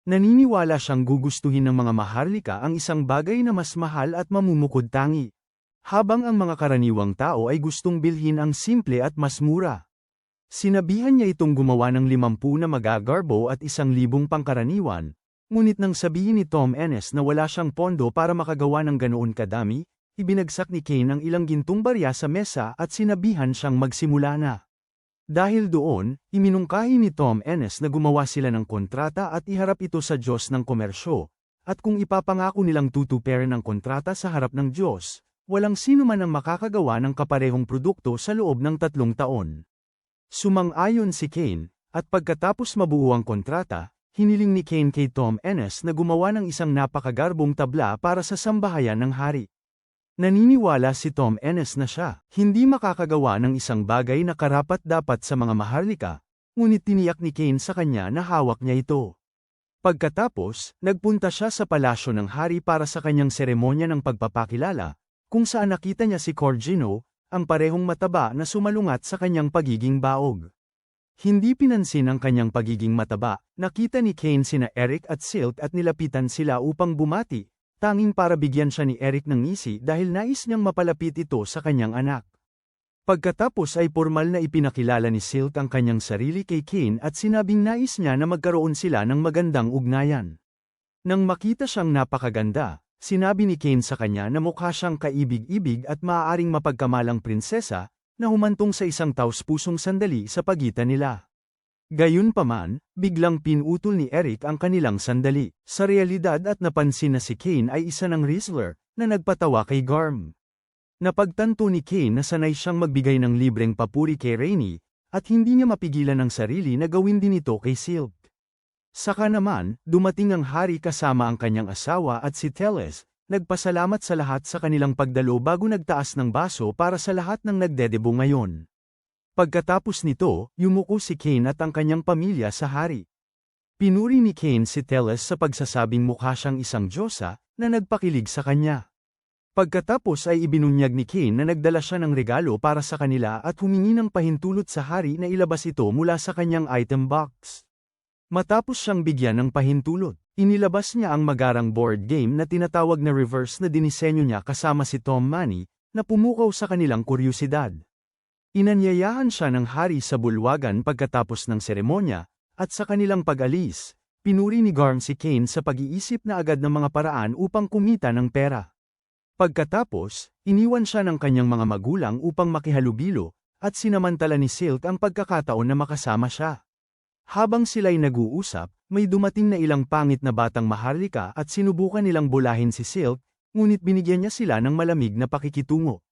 Naniniwala siyang gugustuhin ng mga maharlika ang isang bagay na mas mahal at mamumukod-tangi, habang ang mga karaniwang tao ay gustong bilhin ang simple at mas mura. Sinabihan niya itong gumawa ng 50 na magagarbo at 1,000 pangkaraniwan, ngunit nang sabihin ni Tom Ennis na wala siyang pondo para makagawa ng ganoon kadami, ibinagsak ni Kane ang ilang gintong barya sa mesa at sinabihan siyang magsimula na. Dahil doon, iminungkahi ni Tom Ennis na gumawa sila ng kontrata at iharap ito sa Diyos ng komersyo, at kung ipapangako nilang tutuparin ang kontrata sa harap ng Diyos, walang sino man ang makakagawa ng kaparehong produkto sa loob ng 3 taon. Sumang-ayon si Kane, at pagkatapos mabuo ang kontrata, hiniling ni Kane kay Tom Ennis na gumawa ng isang napakagarbong tabla para sa sambahayan ng hari. Naniniwala si Tom Ennis na siya hindi makakagawa ng isang bagay na karapat-dapat sa mga maharlika, ngunit tiniyak ni Kane sa kanya na hawak niya ito. Pagkatapos, nagpunta siya sa palasyo ng hari para sa kanyang seremonya ng pagpapakilala, kung saan nakita niya si Corgino, ang parehong mataba na sumalungat sa kanyang pagiging baog. Hindi pinansin ang kanyang pagiging mataba, nakita ni Kane sina Eric at Silk at nilapitan sila upang bumati, tanging para bigyan siya ni Eric ng ngisi dahil nais niyang mapalapit ito sa kanyang anak. Pagkatapos ay pormal na ipinakilala ni Silk ang kanyang sarili kay Kane at sinabing nais niya na magkaroon sila ng magandang ugnayan. Nang makita siyang napakaganda, sinabi ni Kane sa kanya na mukha siyang kaibig-ibig at maaaring mapagkamalang prinsesa, na humantong sa isang taus-pusong sandali sa pagitan nila. Gayunpaman, biglang pinutol ni Eric ang kanilang sandali, sa realidad at napansin na si Kane ay isa ng Rizzler, na nagpatawa kay Garm. Napagtanto ni Kane na sanay siyang magbigay ng libreng papuri kay Rainy, at hindi niya mapigilan ang sarili na gawin din ito kay Silk. Saka naman, dumating ang hari kasama ang kanyang asawa at si Teles, nagpasalamat sa lahat sa kanilang pagdalo bago nagtaas ng baso para sa lahat ng nagdedebo ngayon. Pagkatapos nito, yumuko si Kane at ang kanyang pamilya sa hari. Pinuri ni Kane si Teles sa pagsasabing mukha siyang isang diyosa, na nagpakilig sa kanya. Pagkatapos ay ibinunyag ni Kane na nagdala siya ng regalo para sa kanila at humingi ng pahintulot sa hari na ilabas ito mula sa kanyang item box. Matapos siyang bigyan ng pahintulot, inilabas niya ang magarang board game na tinatawag na reverse na dinisenyo niya kasama si Tom Manny, na pumukaw sa kanilang kuryusidad. Inanyayahan siya ng hari sa bulwagan pagkatapos ng seremonya, at sa kanilang pag-alis, pinuri ni Garm si Kane sa pag-iisip na agad ng mga paraan upang kumita ng pera. Pagkatapos, iniwan siya ng kanyang mga magulang upang makihalubilo, at sinamantala ni Silk ang pagkakataon na makasama siya. Habang sila'y nag-uusap, may dumating na ilang pangit na batang maharlika at sinubukan nilang bulahin si Silk, ngunit binigyan niya sila ng malamig na pakikitungo.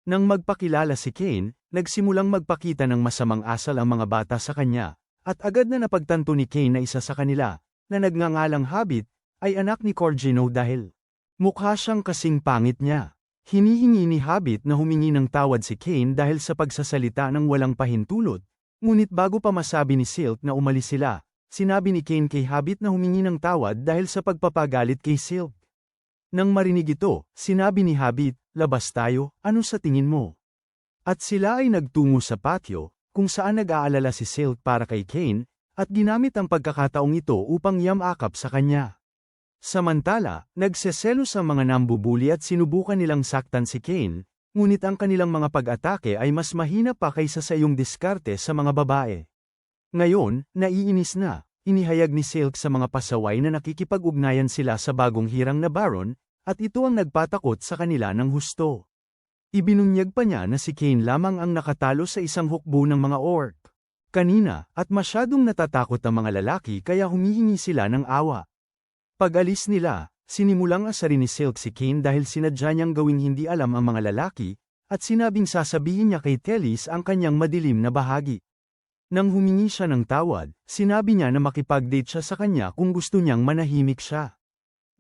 Nang magpakilala si Kane, nagsimulang magpakita ng masamang asal ang mga bata sa kanya, at agad na napagtanto ni Kane na isa sa kanila, na nagngangalang Hobbit, ay anak ni Corgino dahil mukha siyang kasing pangit niya. Hinihingi ni Hobbit na humingi ng tawad si Kane dahil sa pagsasalita ng walang pahintulot, ngunit bago pa masabi ni Silk na umalis sila, sinabi ni Kane kay Hobbit na humingi ng tawad dahil sa pagpapagalit kay Silk. Nang marinig ito, sinabi ni Hobbit, "Labas tayo, ano sa tingin mo?" At sila ay nagtungo sa patio, kung saan nag-aalala si Silk para kay Kane, at ginamit ang pagkakataong ito upang yamakap sa kanya. Samantala, nagseselos ang mga nambubuli at sinubukan nilang saktan si Kane, ngunit ang kanilang mga pag-atake ay mas mahina pa kaysa sa iyong diskarte sa mga babae. Ngayon, naiinis na, inihayag ni Silk sa mga pasaway na nakikipag-ugnayan sila sa bagong hirang na Baron, at ito ang nagpatakot sa kanila ng husto. Ibinunyag pa niya na si Kane lamang ang nakatalo sa isang hukbo ng mga orc kanina, at masyadong natatakot ang mga lalaki kaya humihingi sila ng awa. Pag-alis nila, sinimulang asarin ni Silk si Kane dahil sinadya niyang gawing hindi alam ang mga lalaki, at sinabing sasabihin niya kay Teles ang kanyang madilim na bahagi. Nang humingi siya ng tawad, sinabi niya na makipag-date siya sa kanya kung gusto niyang manahimik siya.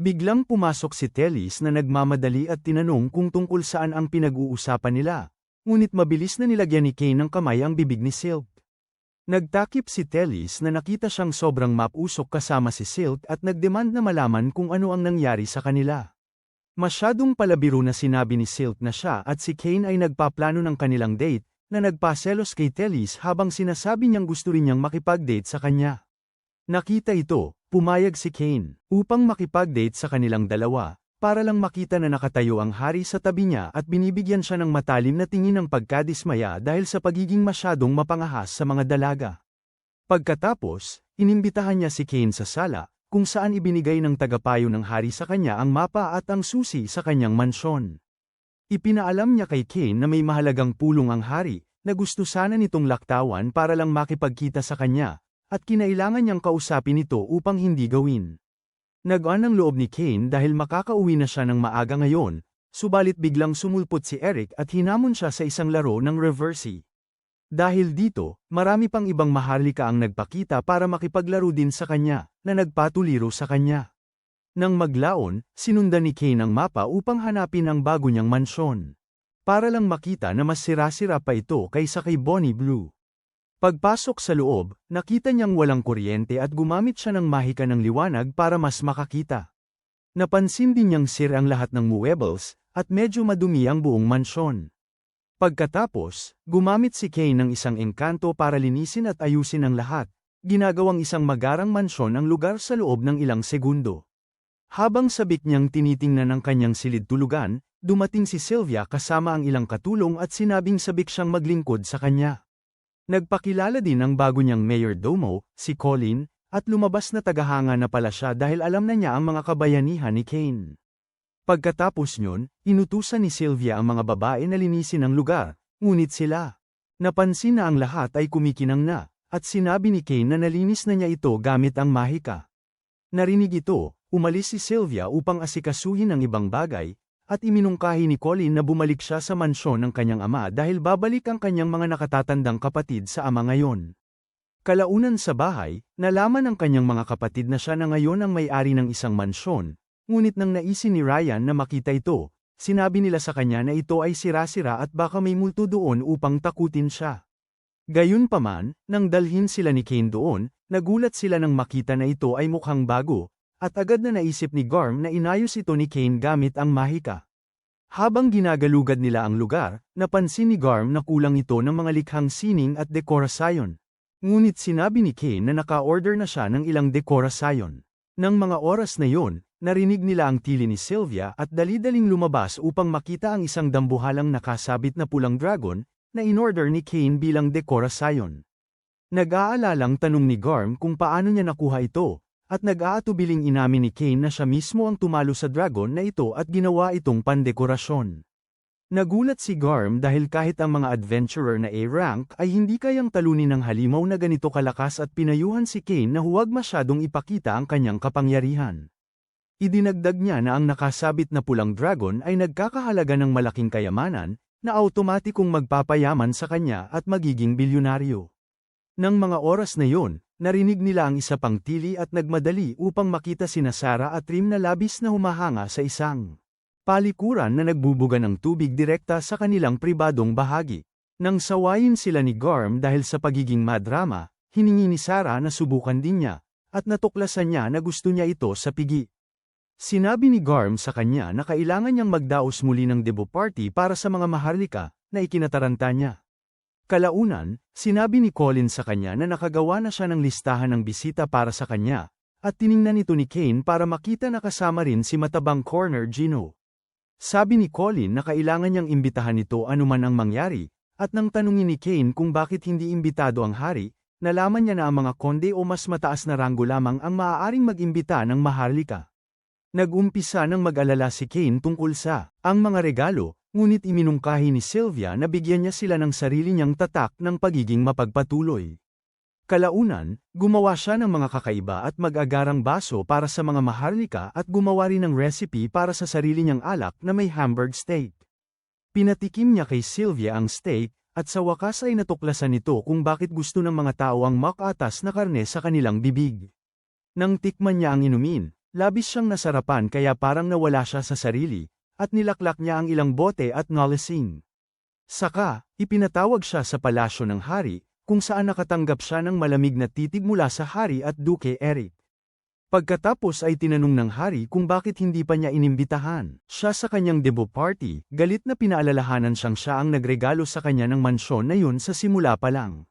Biglang pumasok si Teles na nagmamadali at tinanong kung tungkol saan ang pinag-uusapan nila, ngunit mabilis na nilagyan ni Kane ng kamay ang bibig ni Silk. Nagtakip si Teles na nakita siyang sobrang mapusok kasama si Silk at nagdemand na malaman kung ano ang nangyari sa kanila. Masyadong palabiro na sinabi ni Silk na siya at si Kane ay nagpaplano ng kanilang date, na nagpaselos kay Teles habang sinasabi niyang gusto rin niyang makipag-date sa kanya. Nakita ito, pumayag si Kane, upang makipag-date sa kanilang dalawa, para lang makita na nakatayo ang hari sa tabi niya at binibigyan siya ng matalim na tingin ng pagkadismaya dahil sa pagiging masyadong mapangahas sa mga dalaga. Pagkatapos, inimbitahan niya si Kane sa sala, kung saan ibinigay ng tagapayo ng hari sa kanya ang mapa at ang susi sa kanyang mansyon. Ipinaalam niya kay Kane na may mahalagang pulong ang hari, na gusto sana nitong laktawan para lang makipagkita sa kanya, at kinailangan niyang kausapin ito upang hindi gawin. Nagaan ang loob ni Kane dahil makakauwi na siya ng maaga ngayon, subalit biglang sumulpot si Eric at hinamon siya sa isang laro ng reversi. Dahil dito, marami pang ibang maharlika ang nagpakita para makipaglaro din sa kanya, na nagpatuliro sa kanya. Nang maglaon, sinundan ni Kane ang mapa upang hanapin ang bago niyang mansyon. Para lang makita na mas sira-sira pa ito kaysa kay Bonnie Blue. Pagpasok sa loob, nakita niyang walang kuryente at gumamit siya ng mahika ng liwanag para mas makakita. Napansin din niyang sira ang lahat ng muebles, at medyo madumi ang buong mansyon. Pagkatapos, gumamit si Kane ng isang engkanto para linisin at ayusin ang lahat, ginagawang isang magarang mansyon ang lugar sa loob ng ilang segundo. Habang sabik niyang tinitingnan ang kanyang silid tulugan, dumating si Sylvia kasama ang ilang katulong at sinabing sabik siyang maglingkod sa kanya. Nagpakilala din ang bago niyang mayordomo, si Colin, at lumabas na tagahanga na pala siya dahil alam na niya ang mga kabayanihan ni Kane. Pagkatapos nyon, inutusan ni Sylvia ang mga babae na linisin ang lugar, ngunit sila. Napansin na ang lahat ay kumikinang na, at sinabi ni Kane na nalinis na niya ito gamit ang mahika. Narinig ito, umalis si Sylvia upang asikasuhin ang ibang bagay, at iminungkahi ni Colin na bumalik siya sa mansyon ng kanyang ama dahil babalik ang kanyang mga nakatatandang kapatid sa ama ngayon. Kalaunan sa bahay, nalaman ng kanyang mga kapatid na siya na ngayon ang may-ari ng isang mansyon, ngunit nang naisin ni Ryan na makita ito, sinabi nila sa kanya na ito ay sira-sira at baka may multo doon upang takutin siya. Gayunpaman, nang dalhin sila ni Kane doon, nagulat sila nang makita na ito ay mukhang bago, at agad na naisip ni Garm na inayos ito ni Kane gamit ang mahika. Habang ginagalugad nila ang lugar, napansin ni Garm na kulang ito ng mga likhang sining at dekorasyon. Ngunit sinabi ni Kane na naka-order na siya ng ilang dekorasyon. Nang mga oras na yon, narinig nila ang tili ni Sylvia at dali-daling lumabas upang makita ang isang dambuhalang nakasabit na pulang dragon, na in-order ni Kane bilang dekorasyon. Nag-aalalang tanong ni Garm kung paano niya nakuha ito, at nag-aatubiling inamin ni Kane na siya mismo ang tumalo sa dragon na ito at ginawa itong pandekorasyon. Nagulat si Garm dahil kahit ang mga adventurer na A-rank ay hindi kayang talunin ng halimaw na ganito kalakas at pinayuhan si Kane na huwag masyadong ipakita ang kanyang kapangyarihan. Idinagdag niya na ang nakasabit na pulang dragon ay nagkakahalaga ng malaking kayamanan, na automatikong magpapayaman sa kanya at magiging bilyonaryo. Nang mga oras na yon, narinig nila ang isa pang tili at nagmadali upang makita sina Sarah at Rim na labis na humahanga sa isang palikuran na nagbubuga ng tubig direkta sa kanilang pribadong bahagi. Nang sawayin sila ni Garm dahil sa pagiging madrama, hiningi ni Sarah na subukan din niya, at natuklasan niya na gusto niya ito sa pigi. Sinabi ni Garm sa kanya na kailangan niyang magdaos muli ng debo party para sa mga maharlika, na ikinataranta niya. Kalaunan, sinabi ni Colin sa kanya na nakagawa na siya ng listahan ng bisita para sa kanya, at tiningnan ito ni Kane para makita na kasama rin si matabang Corner Gino. Sabi ni Colin na kailangan niyang imbitahan ito anuman ang mangyari, at nang tanungin ni Kane kung bakit hindi imbitado ang hari, nalaman niya na ang mga konde o mas mataas na ranggo lamang ang maaaring mag-imbita ng maharlika. Nag-umpisa nang mag-alala si Kane tungkol sa ang mga regalo, ngunit iminungkahi ni Sylvia na bigyan niya sila ng sarili niyang tatak ng pagiging mapagpatuloy. Kalaunan, gumawa siya ng mga kakaiba at mag-agarang baso para sa mga maharlika at gumawa rin ng recipe para sa sarili niyang alak na may Hamburg steak. Pinatikim niya kay Sylvia ang steak, at sa wakas ay natuklasan nito kung bakit gusto ng mga tao ang makatas na karne sa kanilang bibig. Nang tikman niya ang inumin, labis siyang nasarapan kaya parang nawala siya sa sarili, at nilaklak niya ang ilang bote at nalasing. Saka, ipinatawag siya sa palasyo ng hari, kung saan nakatanggap siya ng malamig na titig mula sa hari at Duke Eric. Pagkatapos ay tinanong ng hari kung bakit hindi pa niya inimbitahan siya sa kanyang debo party, galit na pinaalalahanan siyang siya ang nagregalo sa kanya ng mansyon na yun sa simula pa lang.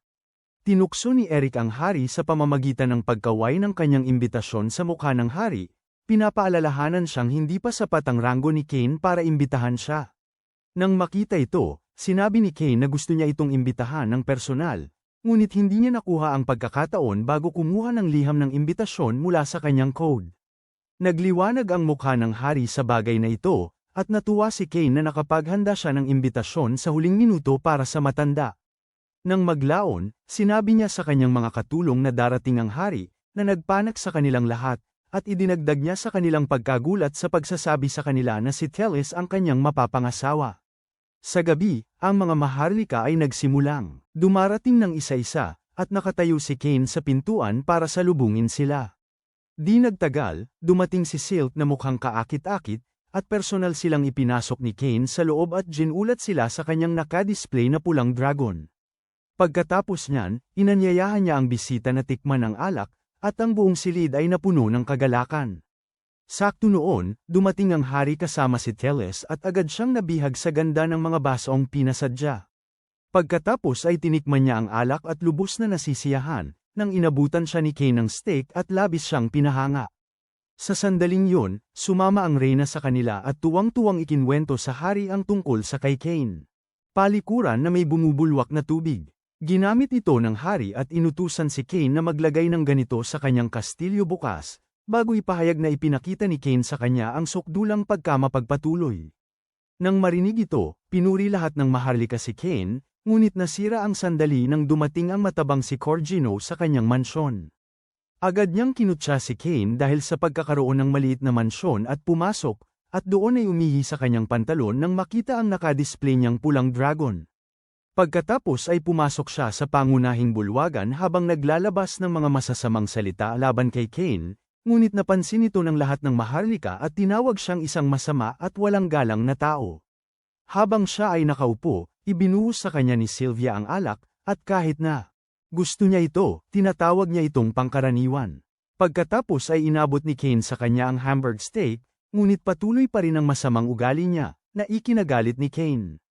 Tinukso ni Eric ang hari sa pamamagitan ng pagkaway ng kanyang imbitasyon sa mukha ng hari, pinapaalalahanan siyang hindi pa sapat ang ranggo ni Kane para imbitahan siya. Nang makita ito, sinabi ni Kane na gusto niya itong imbitahan ng personal, ngunit hindi niya nakuha ang pagkakataon bago kumuha ng liham ng imbitasyon mula sa kanyang code. Nagliwanag ang mukha ng hari sa bagay na ito, at natuwa si Kane na nakapaghanda siya ng imbitasyon sa huling minuto para sa matanda. Nang maglaon, sinabi niya sa kanyang mga katulong na darating ang hari, na nagpanak sa kanilang lahat, at idinagdag niya sa kanilang pagkagulat sa pagsasabi sa kanila na si Teles ang kanyang mapapangasawa. Sa gabi, ang mga maharlika ay nagsimulang dumarating ng isa-isa, at nakatayo si Kane sa pintuan para salubungin sila. Di nagtagal, dumating si Silk na mukhang kaakit-akit, at personal silang ipinasok ni Kane sa loob at ginulat sila sa kanyang naka-display na pulang dragon. Pagkatapos niyan, inanyayahan niya ang bisita na tikman ang alak, at ang buong silid ay napuno ng kagalakan. Sakto noon, dumating ang hari kasama si Teles at agad siyang nabihag sa ganda ng mga basong pinasadya. Pagkatapos ay tinikman niya ang alak at lubos na nasisiyahan, nang inabutan siya ni Kane ng steak at labis siyang pinahanga. Sa sandaling yun, sumama ang reyna sa kanila at tuwang-tuwang ikinwento sa hari ang tungkol sa kay Cain. Palikuran na may bumubulwak na tubig. Ginamit ito ng hari at inutusan si Cain na maglagay ng ganito sa kanyang kastilyo bukas, bago ipahayag na ipinakita ni Cain sa kanya ang sukdulang pagkamapagpatuloy. Nang marinig ito, pinuri lahat ng maharlika si Cain, ngunit nasira ang sandali nang dumating ang matabang si Corgino sa kanyang mansyon. Agad niyang kinutya si Cain dahil sa pagkakaroon ng maliit na mansyon at pumasok, at doon ay umihi sa kanyang pantalon nang makita ang nakadisplay niyang pulang dragon. Pagkatapos ay pumasok siya sa pangunahing bulwagan habang naglalabas ng mga masasamang salita laban kay Cain, ngunit napansin ito ng lahat ng maharlika at tinawag siyang isang masama at walang galang na tao. Habang siya ay nakaupo, ibinuhos sa kanya ni Sylvia ang alak, at kahit na gusto niya ito, tinatawag niya itong pangkaraniwan. Pagkatapos ay inabot ni Cain sa kanya ang hamburg steak, ngunit patuloy pa rin ang masamang ugali niya, na ikinagalit ni Cain.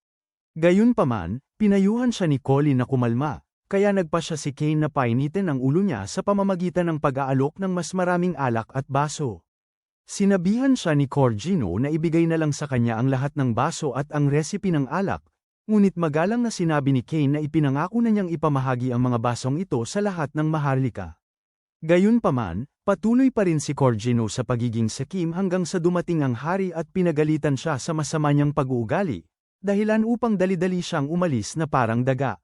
Gayunpaman, pinayuhan siya ni Colin na kumalma, kaya nagpa siya si Cain na painitin ang ulo niya sa pamamagitan ng pag-aalok ng mas maraming alak at baso. Sinabihan siya ni Corgino na ibigay na lang sa kanya ang lahat ng baso at ang recipe ng alak, ngunit magalang na sinabi ni Cain na ipinangako na niyang ipamahagi ang mga basong ito sa lahat ng maharlika. Gayunpaman, patuloy pa rin si Corgino sa pagiging sakim hanggang sa dumating ang hari at pinagalitan siya sa masama niyang pag-uugali, dahilan upang dali-dali siyang umalis na parang daga.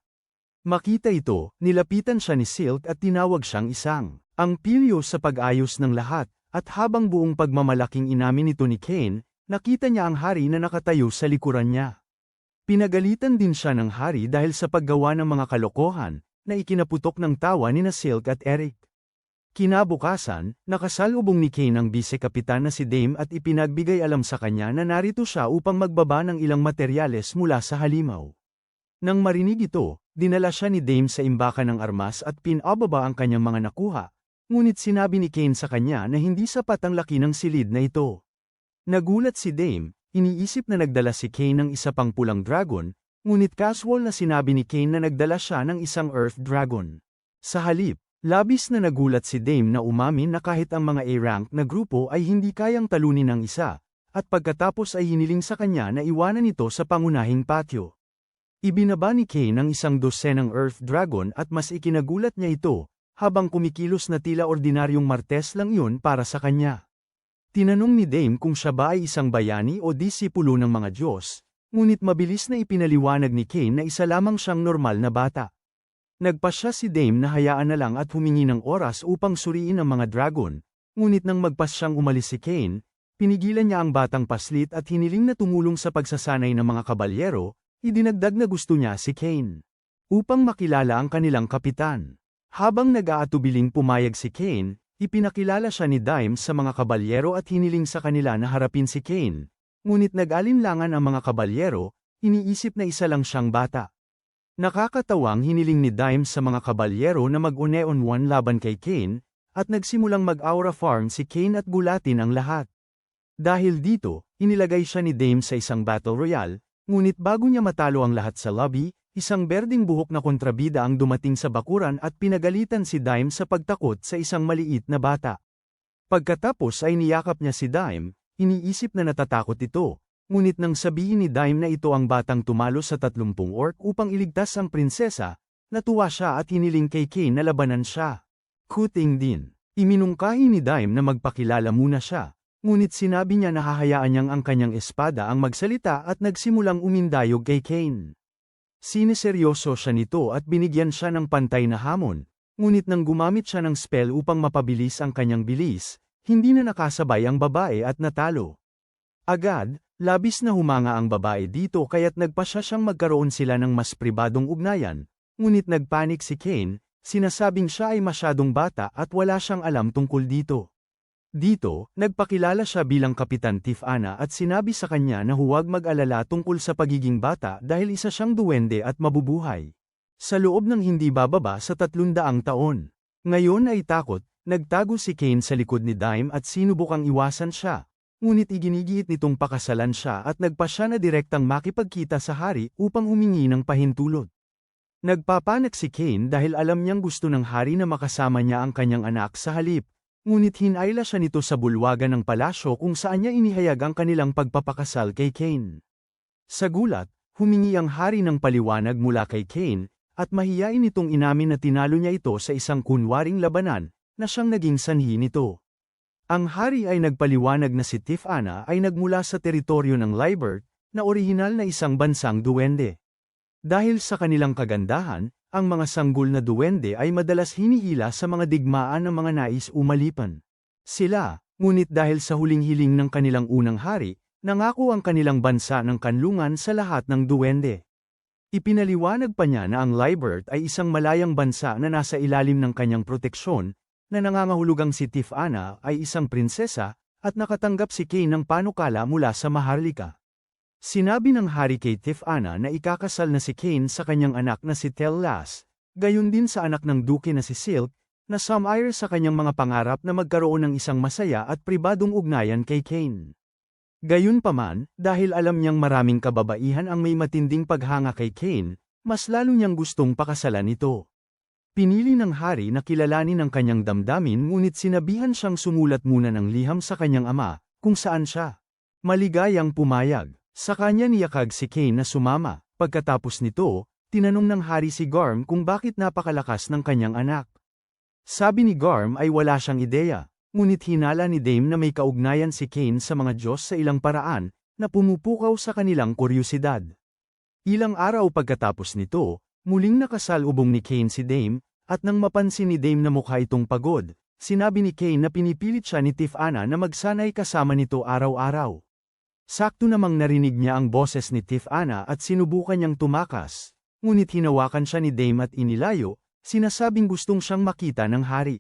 Makita ito, nilapitan siya ni Silk at tinawag siyang isang ang pilyo sa pag-ayos ng lahat, at habang buong pagmamalaking inamin ito ni Cain, nakita niya ang hari na nakatayo sa likuran niya. Pinagalitan din siya ng hari dahil sa paggawa ng mga kalokohan, na ikinaputok ng tawa ni Silk at Eric. Kinabukasan, nakasalubong ni Cain ang bise-kapitan na si Dame at ipinagbigay alam sa kanya na narito siya upang magbaba ng ilang materyales mula sa halimaw. Nang marinig ito, dinala siya ni Dame sa imbakan ng armas at pinababa ang kanyang mga nakuha, ngunit sinabi ni Cain sa kanya na hindi sapat ang laki ng silid na ito. Nagulat si Dame. Iniisip na nagdala si Cain ng isa pang pulang dragon, ngunit casual na sinabi ni Cain na nagdala siya ng isang earth dragon. Sa halip, labis na nagulat si Dame na umamin na kahit ang mga A-rank na grupo ay hindi kayang talunin ng isa, at pagkatapos ay hiniling sa kanya na iwanan ito sa pangunahing patio. Ibinaba ni Cain ang isang dosenang earth dragon at mas ikinagulat niya ito, habang kumikilos na tila ordinaryong martes lang iyon para sa kanya. Tinanong ni Dame kung siya ba ay isang bayani o disipulo ng mga Diyos, ngunit mabilis na ipinaliwanag ni Cain na isa lamang siyang normal na bata. Nagpasya si Dame na hayaan na lang at humingi ng oras upang suriin ang mga dragon, ngunit nang magpas siyang umalis si Cain, pinigilan niya ang batang paslit at hiniling na tumulong sa pagsasanay ng mga kabalyero, idinagdag na gusto niya si Cain upang makilala ang kanilang kapitan. Habang nag-aatubiling pumayag si Cain, ipinakilala siya ni Dime sa mga kabalyero at hiniling sa kanila na harapin si Cain, ngunit nag-alinlangan ang mga kabalyero, iniisip na isa lang siyang bata. Nakakatawang hiniling ni Dime sa mga kabalyero na mag-one-on-one laban kay Cain, at nagsimulang mag-aura farm si Cain at gulatin ang lahat. Dahil dito, inilagay siya ni Dame sa isang battle royale, ngunit bago niya matalo ang lahat sa lobby, isang berdeng buhok na kontrabida ang dumating sa bakuran at pinagalitan si Dime sa pagtakot sa isang maliit na bata. Pagkatapos ay niyakap niya si Dime, iniisip na natatakot ito, ngunit nang sabihin ni Dime na ito ang batang tumalo sa 30 orc upang iligtas ang prinsesa, natuwa siya at hiniling kay Cain na labanan siya. Kuting din, iminungkahi ni Dime na magpakilala muna siya, ngunit sinabi niya na hahayaan niyang ang kanyang espada ang magsalita at nagsimulang umindayog kay Cain. Siniseryoso siya nito at binigyan siya ng pantay na hamon, ngunit nang gumamit siya ng spell upang mapabilis ang kanyang bilis, hindi na nakasabay ang babae at natalo. Agad, labis na humanga ang babae dito kaya't nagpasya siyang magkaroon sila ng mas pribadong ugnayan, ngunit nagpanik si Cain, sinasabing siya ay masyadong bata at wala siyang alam tungkol dito. Dito, nagpakilala siya bilang Kapitan Tifana at sinabi sa kanya na huwag mag-alala tungkol sa pagiging bata dahil isa siyang duwende at mabubuhay. Sa loob ng hindi bababa sa 300 taon. Ngayon ay takot, nagtago si Cain sa likod ni Dime at sinubukang iwasan siya, ngunit iginigiit nitong pakasalan siya at nagpasya na direktang makipagkita sa hari upang humingi ng pahintulot. Nagpapanik si Cain dahil alam niyang gusto ng hari na makasama niya ang kanyang anak sa halip, Ngunit hinayla siya nito sa bulwagan ng palasyo kung saan niya inihayag ang kanilang pagpapakasal kay Cain. Sa gulat, humingi ang hari ng paliwanag mula kay Cain, at mahiyain itong inamin na tinalo niya ito sa isang kunwaring labanan, na siyang naging sanhi nito. Ang hari ay nagpaliwanag na si Tifana ay nagmula sa teritoryo ng Libert, na orihinal na isang bansang duwende. Dahil sa kanilang kagandahan, ang mga sanggol na duwende ay madalas hinihila sa mga digmaan ng mga nais umalipan. Sila, ngunit dahil sa huling hiling ng kanilang unang hari, nangako ang kanilang bansa ng kanlungan sa lahat ng duwende. Ipinaliwanag pa niya na ang Libert ay isang malayang bansa na nasa ilalim ng kanyang proteksyon, na nangangahulugang si Tifana ay isang prinsesa, at nakatanggap si Cain ng panukala mula sa Maharlika. Sinabi ng hari kay Tifana na ikakasal na si Cain sa kanyang anak na si Tellas, gayon din sa anak ng duke na si Silk, na sumire sa kanyang mga pangarap na magkaroon ng isang masaya at pribadong ugnayan kay Cain. Gayunpaman, dahil alam niyang maraming kababaihan ang may matinding paghanga kay Cain, mas lalo niyang gustong pakasalan ito. Pinili ng hari na kilalanin ang kanyang damdamin ngunit sinabihan siyang sumulat muna ng liham sa kanyang ama, kung saan siya maligayang pumayag. Sa kanya niyakag si Cain na sumama. Pagkatapos nito, tinanong ng hari si Garm kung bakit napakalakas ng kanyang anak. Sabi ni Garm ay wala siyang ideya, ngunit hinala ni Dame na may kaugnayan si Cain sa mga Diyos sa ilang paraan, na pumupukaw sa kanilang kuryusidad. Ilang araw pagkatapos nito, muling nakasalubong ni Cain si Dame, at nang mapansin ni Dame na mukha itong pagod, sinabi ni Cain na pinipilit siya ni Tifana na magsanay kasama nito araw-araw. Sakto namang narinig niya ang boses ni Tifana at sinubukan niyang tumakas, ngunit hinawakan siya ni Dame at inilayo, sinasabing gustong siyang makita ng hari.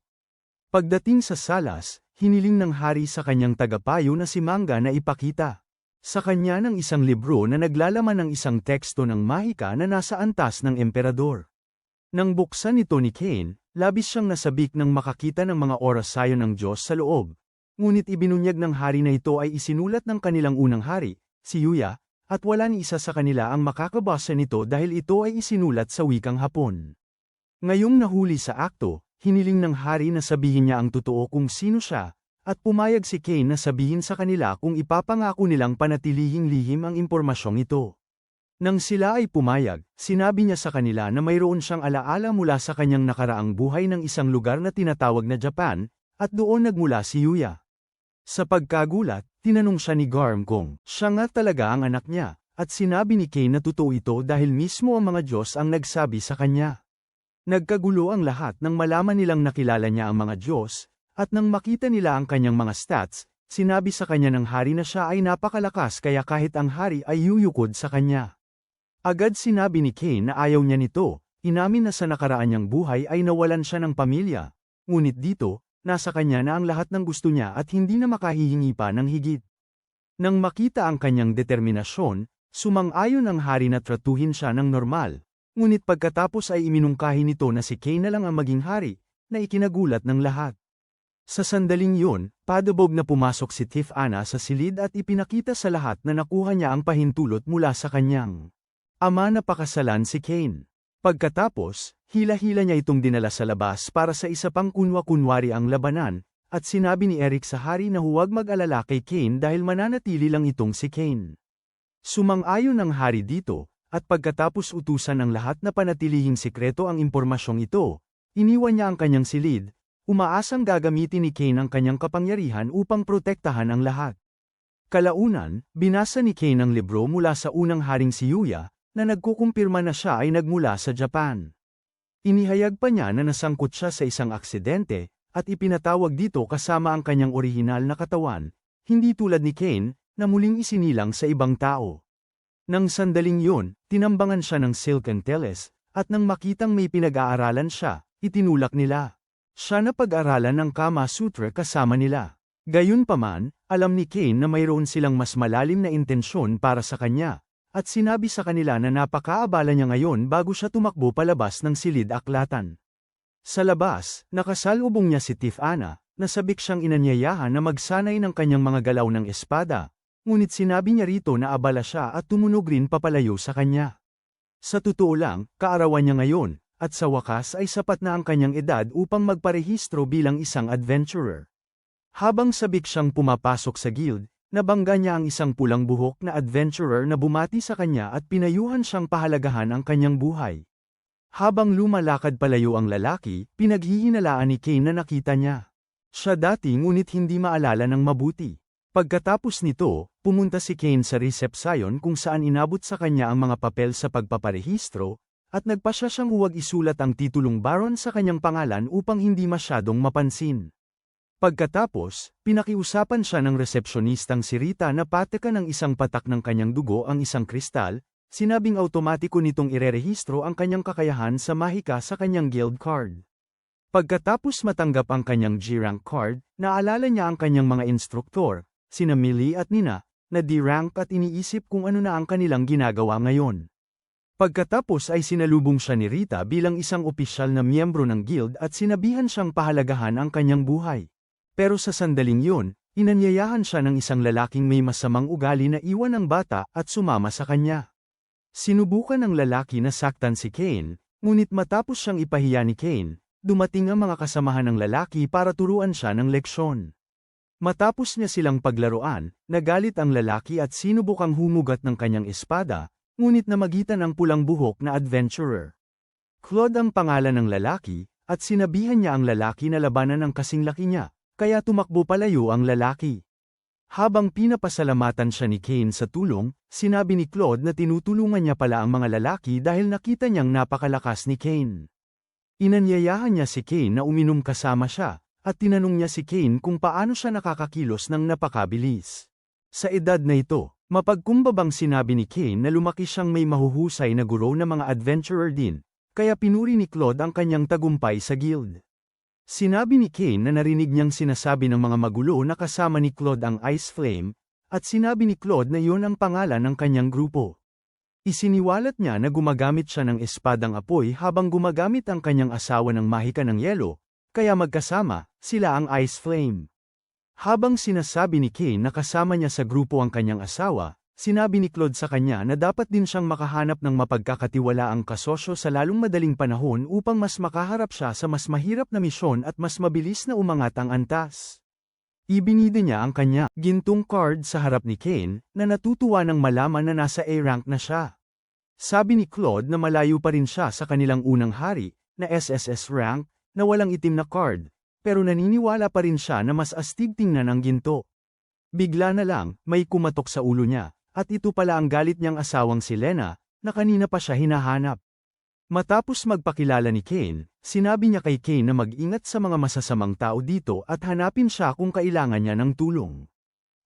Pagdating sa salas, hiniling ng hari sa kanyang tagapayo na si Manga na ipakita sa kanya ng isang libro na naglalaman ng isang teksto ng mahika na nasa antas ng emperador. Nang buksan ito ni Cain, labis siyang nasabik nang makakita ng mga orasayon ng Diyos sa loob. Ngunit ibinunyag ng hari na ito ay isinulat ng kanilang unang hari, si Yuya, at wala ni isa sa kanila ang makakabasa nito dahil ito ay isinulat sa wikang Hapon. Ngayong nahuli sa akto, hiniling ng hari na sabihin niya ang totoo kung sino siya, at pumayag si Cain na sabihin sa kanila kung ipapangako nilang panatilihing lihim ang impormasyong ito. Nang sila ay pumayag, sinabi niya sa kanila na mayroon siyang alaala mula sa kanyang nakaraang buhay ng isang lugar na tinatawag na Japan, at doon nagmula si Yuya. Sa pagkagulat, tinanong siya ni Garm kung siya nga talaga ang anak niya, at sinabi ni Cain na totoo ito dahil mismo ang mga Diyos ang nagsabi sa kanya. Nagkagulo ang lahat nang malaman nilang nakilala niya ang mga Diyos, at nang makita nila ang kanyang mga stats, sinabi sa kanya ng hari na siya ay napakalakas kaya kahit ang hari ay yuyukod sa kanya. Agad sinabi ni Cain na ayaw niya nito, inamin na sa nakaraan niyang buhay ay nawalan siya ng pamilya, ngunit dito, nasa kanya na ang lahat ng gusto niya at hindi na makahihingi pa ng higit. Nang makita ang kanyang determinasyon, sumang-ayon ang hari na tratuhin siya ng normal, ngunit pagkatapos ay iminungkahi nito na si Cain na lang ang maging hari, na ikinagulat ng lahat. Sa sandaling yun, padubog na pumasok si Tifana sa silid at ipinakita sa lahat na nakuha niya ang pahintulot mula sa kanyang ama na pakasalan si Cain. Pagkatapos, hila-hila niya itong dinala sa labas para sa isa pang kunwa-kunwari ang labanan, at sinabi ni Eric sa hari na huwag mag-alala kay Cain dahil mananatili lang itong si Cain. Sumang-ayon ang hari dito, at pagkatapos utusan ng lahat na panatilihing sikreto ang impormasyong ito, iniwan niya ang kanyang silid, umaasang gagamitin ni Cain ang kanyang kapangyarihan upang protektahan ang lahat. Kalaunan, binasa ni Cain ang libro mula sa unang haring si Yuya, na nagkukumpirma na siya ay nagmula sa Japan. Inihayag pa niya na nasangkot siya sa isang aksidente, at ipinatawag dito kasama ang kanyang orihinal na katawan, hindi tulad ni Cain, na muling isinilang sa ibang tao. Nang sandaling yun, tinambangan siya ng Silk and Teles, at nang makitang may pinag-aaralan siya, itinulak nila siya na pag-aralan ng Kama Sutra kasama nila. Gayunpaman, alam ni Cain na mayroon silang mas malalim na intensyon para sa kanya, at sinabi sa kanila na napakaabala niya ngayon bago siya tumakbo palabas ng silid-aklatan. Sa labas, nakasalubong niya si Tifana, na sabik siyang inanyayahan na magsanay ng kanyang mga galaw ng espada, ngunit sinabi niya rito na abala siya at tumunog rin papalayo sa kanya. Sa totoo lang, kaarawan niya ngayon, at sa wakas ay sapat na ang kanyang edad upang magparehistro bilang isang adventurer. Habang sabik siyang pumapasok sa guild, nabangga niya ang isang pulang buhok na adventurer na bumati sa kanya at pinayuhan siyang pahalagahan ang kanyang buhay. Habang lumalakad palayo ang lalaki, pinaghihinalaan ni Kane na nakita niya siya dati ngunit hindi maalala ng mabuti. Pagkatapos nito, pumunta si Kane sa resepsyon kung saan inabot sa kanya ang mga papel sa pagpaparehistro, at nagpasya siyang huwag isulat ang titulong Baron sa kanyang pangalan upang hindi masyadong mapansin. Pagkatapos, pinakiusapan siya ng resepsyonistang si Rita na patakan ng isang patak ng kanyang dugo ang isang kristal, sinabing automatiko nitong irerehistro ang kanyang kakayahan sa mahika sa kanyang guild card. Pagkatapos matanggap ang kanyang G-rank card, naalala niya ang kanyang mga instruktor, sina Millie at Nina, na D-rank at iniisip kung ano na ang kanilang ginagawa ngayon. Pagkatapos ay sinalubong siya ni Rita bilang isang opisyal na miyembro ng guild at sinabihan siyang pahalagahan ang kanyang buhay. Pero sa sandaling yun, inanyayahan siya ng isang lalaking may masamang ugali na iwan ang bata at sumama sa kanya. Sinubukan ng lalaki na saktan si Kane, ngunit matapos siyang ipahiya ni Kane, dumating ang mga kasamahan ng lalaki para turuan siya ng leksyon. Matapos niya silang paglaruan, nagalit ang lalaki at sinubukang humugat ng kanyang espada, ngunit namagitan ang pulang buhok na adventurer. Claude ang pangalan ng lalaki, at sinabihan niya ang lalaki na labanan ang kasing laki niya, kaya tumakbo palayo ang lalaki. Habang pinapasalamatan siya ni Kane sa tulong, sinabi ni Claude na tinutulungan niya pala ang mga lalaki dahil nakita niyang napakalakas ni Kane. Inanyayahan niya si Kane na uminom kasama siya, at tinanong niya si Kane kung paano siya nakakakilos ng napakabilis. Sa edad na ito, mapagkumbabang sinabi ni Kane na lumaki siyang may mahuhusay na guro na mga adventurer din, kaya pinuri ni Claude ang kanyang tagumpay sa guild. Sinabi ni Kane na narinig niyang sinasabi ng mga magulo na kasama ni Claude ang Ice Flame, at sinabi ni Claude na iyon ang pangalan ng kanyang grupo. Isiniwalat niya na gumagamit siya ng espadang apoy habang gumagamit ang kanyang asawa ng mahika ng yelo, kaya magkasama, sila ang Ice Flame. Habang sinasabi ni Kane na kasama niya sa grupo ang kanyang asawa, sinabi ni Claude sa kanya na dapat din siyang makahanap ng mapagkakatiwalaang kasosyo sa lalong madaling panahon upang mas makaharap siya sa mas mahirap na misyon at mas mabilis na umangat ang antas. Ibinida niya ang kanya gintong card sa harap ni Kane, na natutuwa nang malaman na nasa A-rank na siya. Sabi ni Claude na malayo pa rin siya sa kanilang unang hari, na SSS rank, na walang itim na card, pero naniniwala pa rin siya na mas astig tingnan ang ginto. Bigla na lang, may kumatok sa ulo niya, at ito pala ang galit niyang asawang si Lena, na kanina pa siya hinahanap. Matapos magpakilala ni Kane, sinabi niya kay Kane na mag-ingat sa mga masasamang tao dito at hanapin siya kung kailangan niya ng tulong.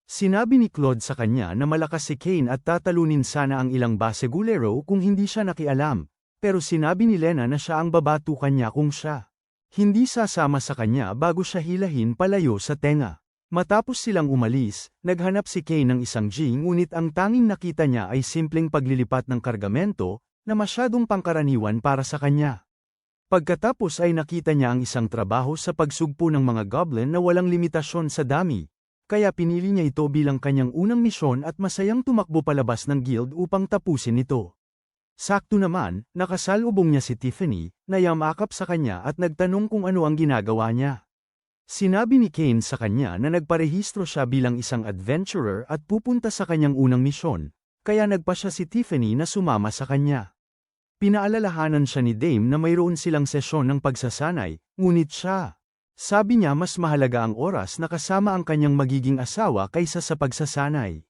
Sinabi ni Claude sa kanya na malakas si Kane at tatalunin sana ang ilang basegulero kung hindi siya nakialam, pero sinabi ni Lena na siya ang babatukan niya kung siya hindi sasama sa kanya bago siya hilahin palayo sa tenga. Matapos silang umalis, naghanap si Kane ng isang G ngunit ang tanging nakita niya ay simpleng paglilipat ng kargamento, na masyadong pangkaraniwan para sa kanya. Pagkatapos ay nakita niya ang isang trabaho sa pagsugpo ng mga goblin na walang limitasyon sa dami, kaya pinili niya ito bilang kanyang unang misyon at masayang tumakbo palabas ng guild upang tapusin ito. Sakto naman, nakasalubong niya si Tiffany, na yamakap sa kanya at nagtanong kung ano ang ginagawa niya. Sinabi ni Kane sa kanya na nagparehistro siya bilang isang adventurer at pupunta sa kanyang unang misyon, kaya nagpa siya si Tiffany na sumama sa kanya. Pinaalalahanan siya ni Dame na mayroon silang sesyon ng pagsasanay, ngunit siya. Sabi niya mas mahalaga ang oras na kasama ang kanyang magiging asawa kaysa sa pagsasanay.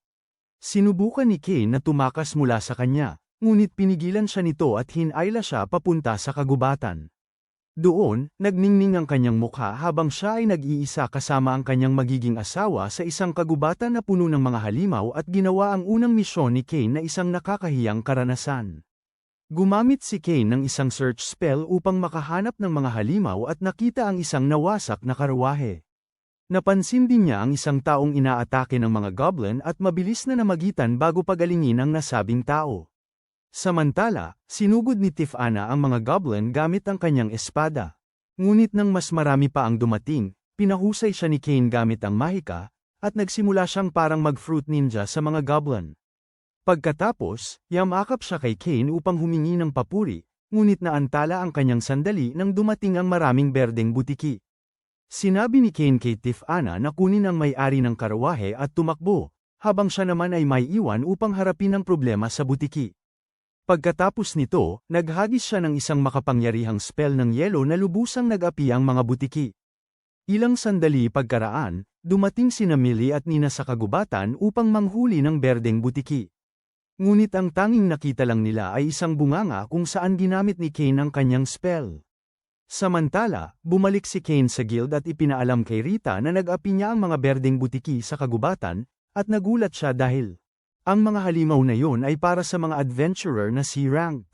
Sinubukan ni Kane na tumakas mula sa kanya, ngunit pinigilan siya nito at hinayla siya papunta sa kagubatan. Doon, nagningning ang kanyang mukha habang siya ay nag-iisa kasama ang kanyang magiging asawa sa isang kagubatan na puno ng mga halimaw at ginawa ang unang misyon ni Kane na isang nakakahiyang karanasan. Gumamit si Kane ng isang search spell upang makahanap ng mga halimaw at nakita ang isang nawasak na karwahe. Napansin din niya ang isang taong inaatake ng mga goblin at mabilis na namagitan bago pagalingin ang nasabing tao. Samantala, sinugod ni Tiffany ang mga goblin gamit ang kanyang espada. Ngunit nang mas marami pa ang dumating, pinahusay siya ni Kane gamit ang mahika, at nagsimula siyang parang mag-fruit ninja sa mga goblin. Pagkatapos, yamakap siya kay Kane upang humingi ng papuri, ngunit naantala ang kanyang sandali nang dumating ang maraming berdeng butiki. Sinabi ni Kane kay Tiff-Ana na kunin ang may-ari ng karawahe at tumakbo, habang siya naman ay may iwan upang harapin ang problema sa butiki. Pagkatapos nito, naghagis siya ng isang makapangyarihang spell ng yelo na lubusang nag-api ang mga butiki. Ilang sandali pagkaraan, dumating sina Millie at Nina sa kagubatan upang manghuli ng berdeng butiki. Ngunit ang tanging nakita lang nila ay isang bunganga kung saan ginamit ni Kane ang kanyang spell. Samantala, bumalik si Kane sa guild at ipinaalam kay Rita na nag-api niya ang mga berdeng butiki sa kagubatan, at nagulat siya dahil ang mga halimaw na yon ay para sa mga adventurer na C-rank.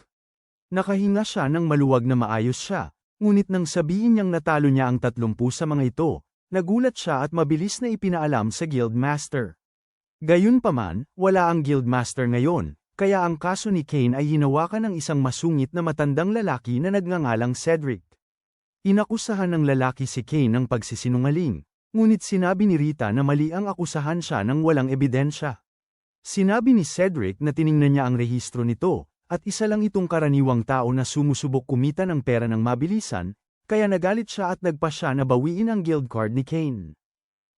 Nakahinga siya nang maluwag na maayos siya, ngunit nang sabihin niyang natalo niya ang 30 sa mga ito, nagulat siya at mabilis na ipinaalam sa guild master. Gayunpaman, wala ang guild master ngayon, kaya ang kaso ni Kane ay hinawakan ng isang masungit na matandang lalaki na nagngangalang Cedric. Inakusahan ng lalaki si Kane ng pagsisinungaling, ngunit sinabi ni Rita na mali ang akusahan siya ng walang ebidensya. Sinabi ni Cedric na tiningnan niya ang rehistro nito, at isa lang itong karaniwang tao na sumusubok kumita ng pera ng mabilisan, kaya nagalit siya at nagpasya na bawiin ang guild card ni Kane.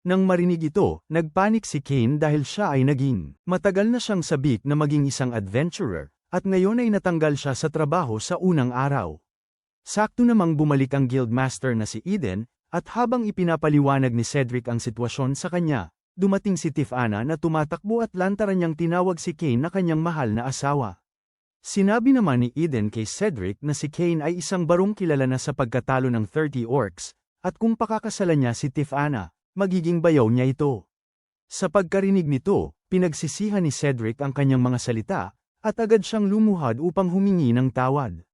Nang marinig ito, nagpanik si Kane dahil siya ay naging matagal na siyang sabik na maging isang adventurer, at ngayon ay natanggal siya sa trabaho sa unang araw. Sakto namang bumalik ang guildmaster na si Eden, at habang ipinapaliwanag ni Cedric ang sitwasyon sa kanya, dumating si Tiff-Ana na tumatakbo at lantaran niyang tinawag si Kane na kanyang mahal na asawa. Sinabi naman ni Eden kay Cedric na si Kane ay isang barong kilala na sa pagkatalo ng 30 orcs, at kung pakakasalan niya si Tiff-Ana, magiging bayaw niya ito. Sa pagkarinig nito, pinagsisihan ni Cedric ang kanyang mga salita, at agad siyang lumuhad upang humingi ng tawad.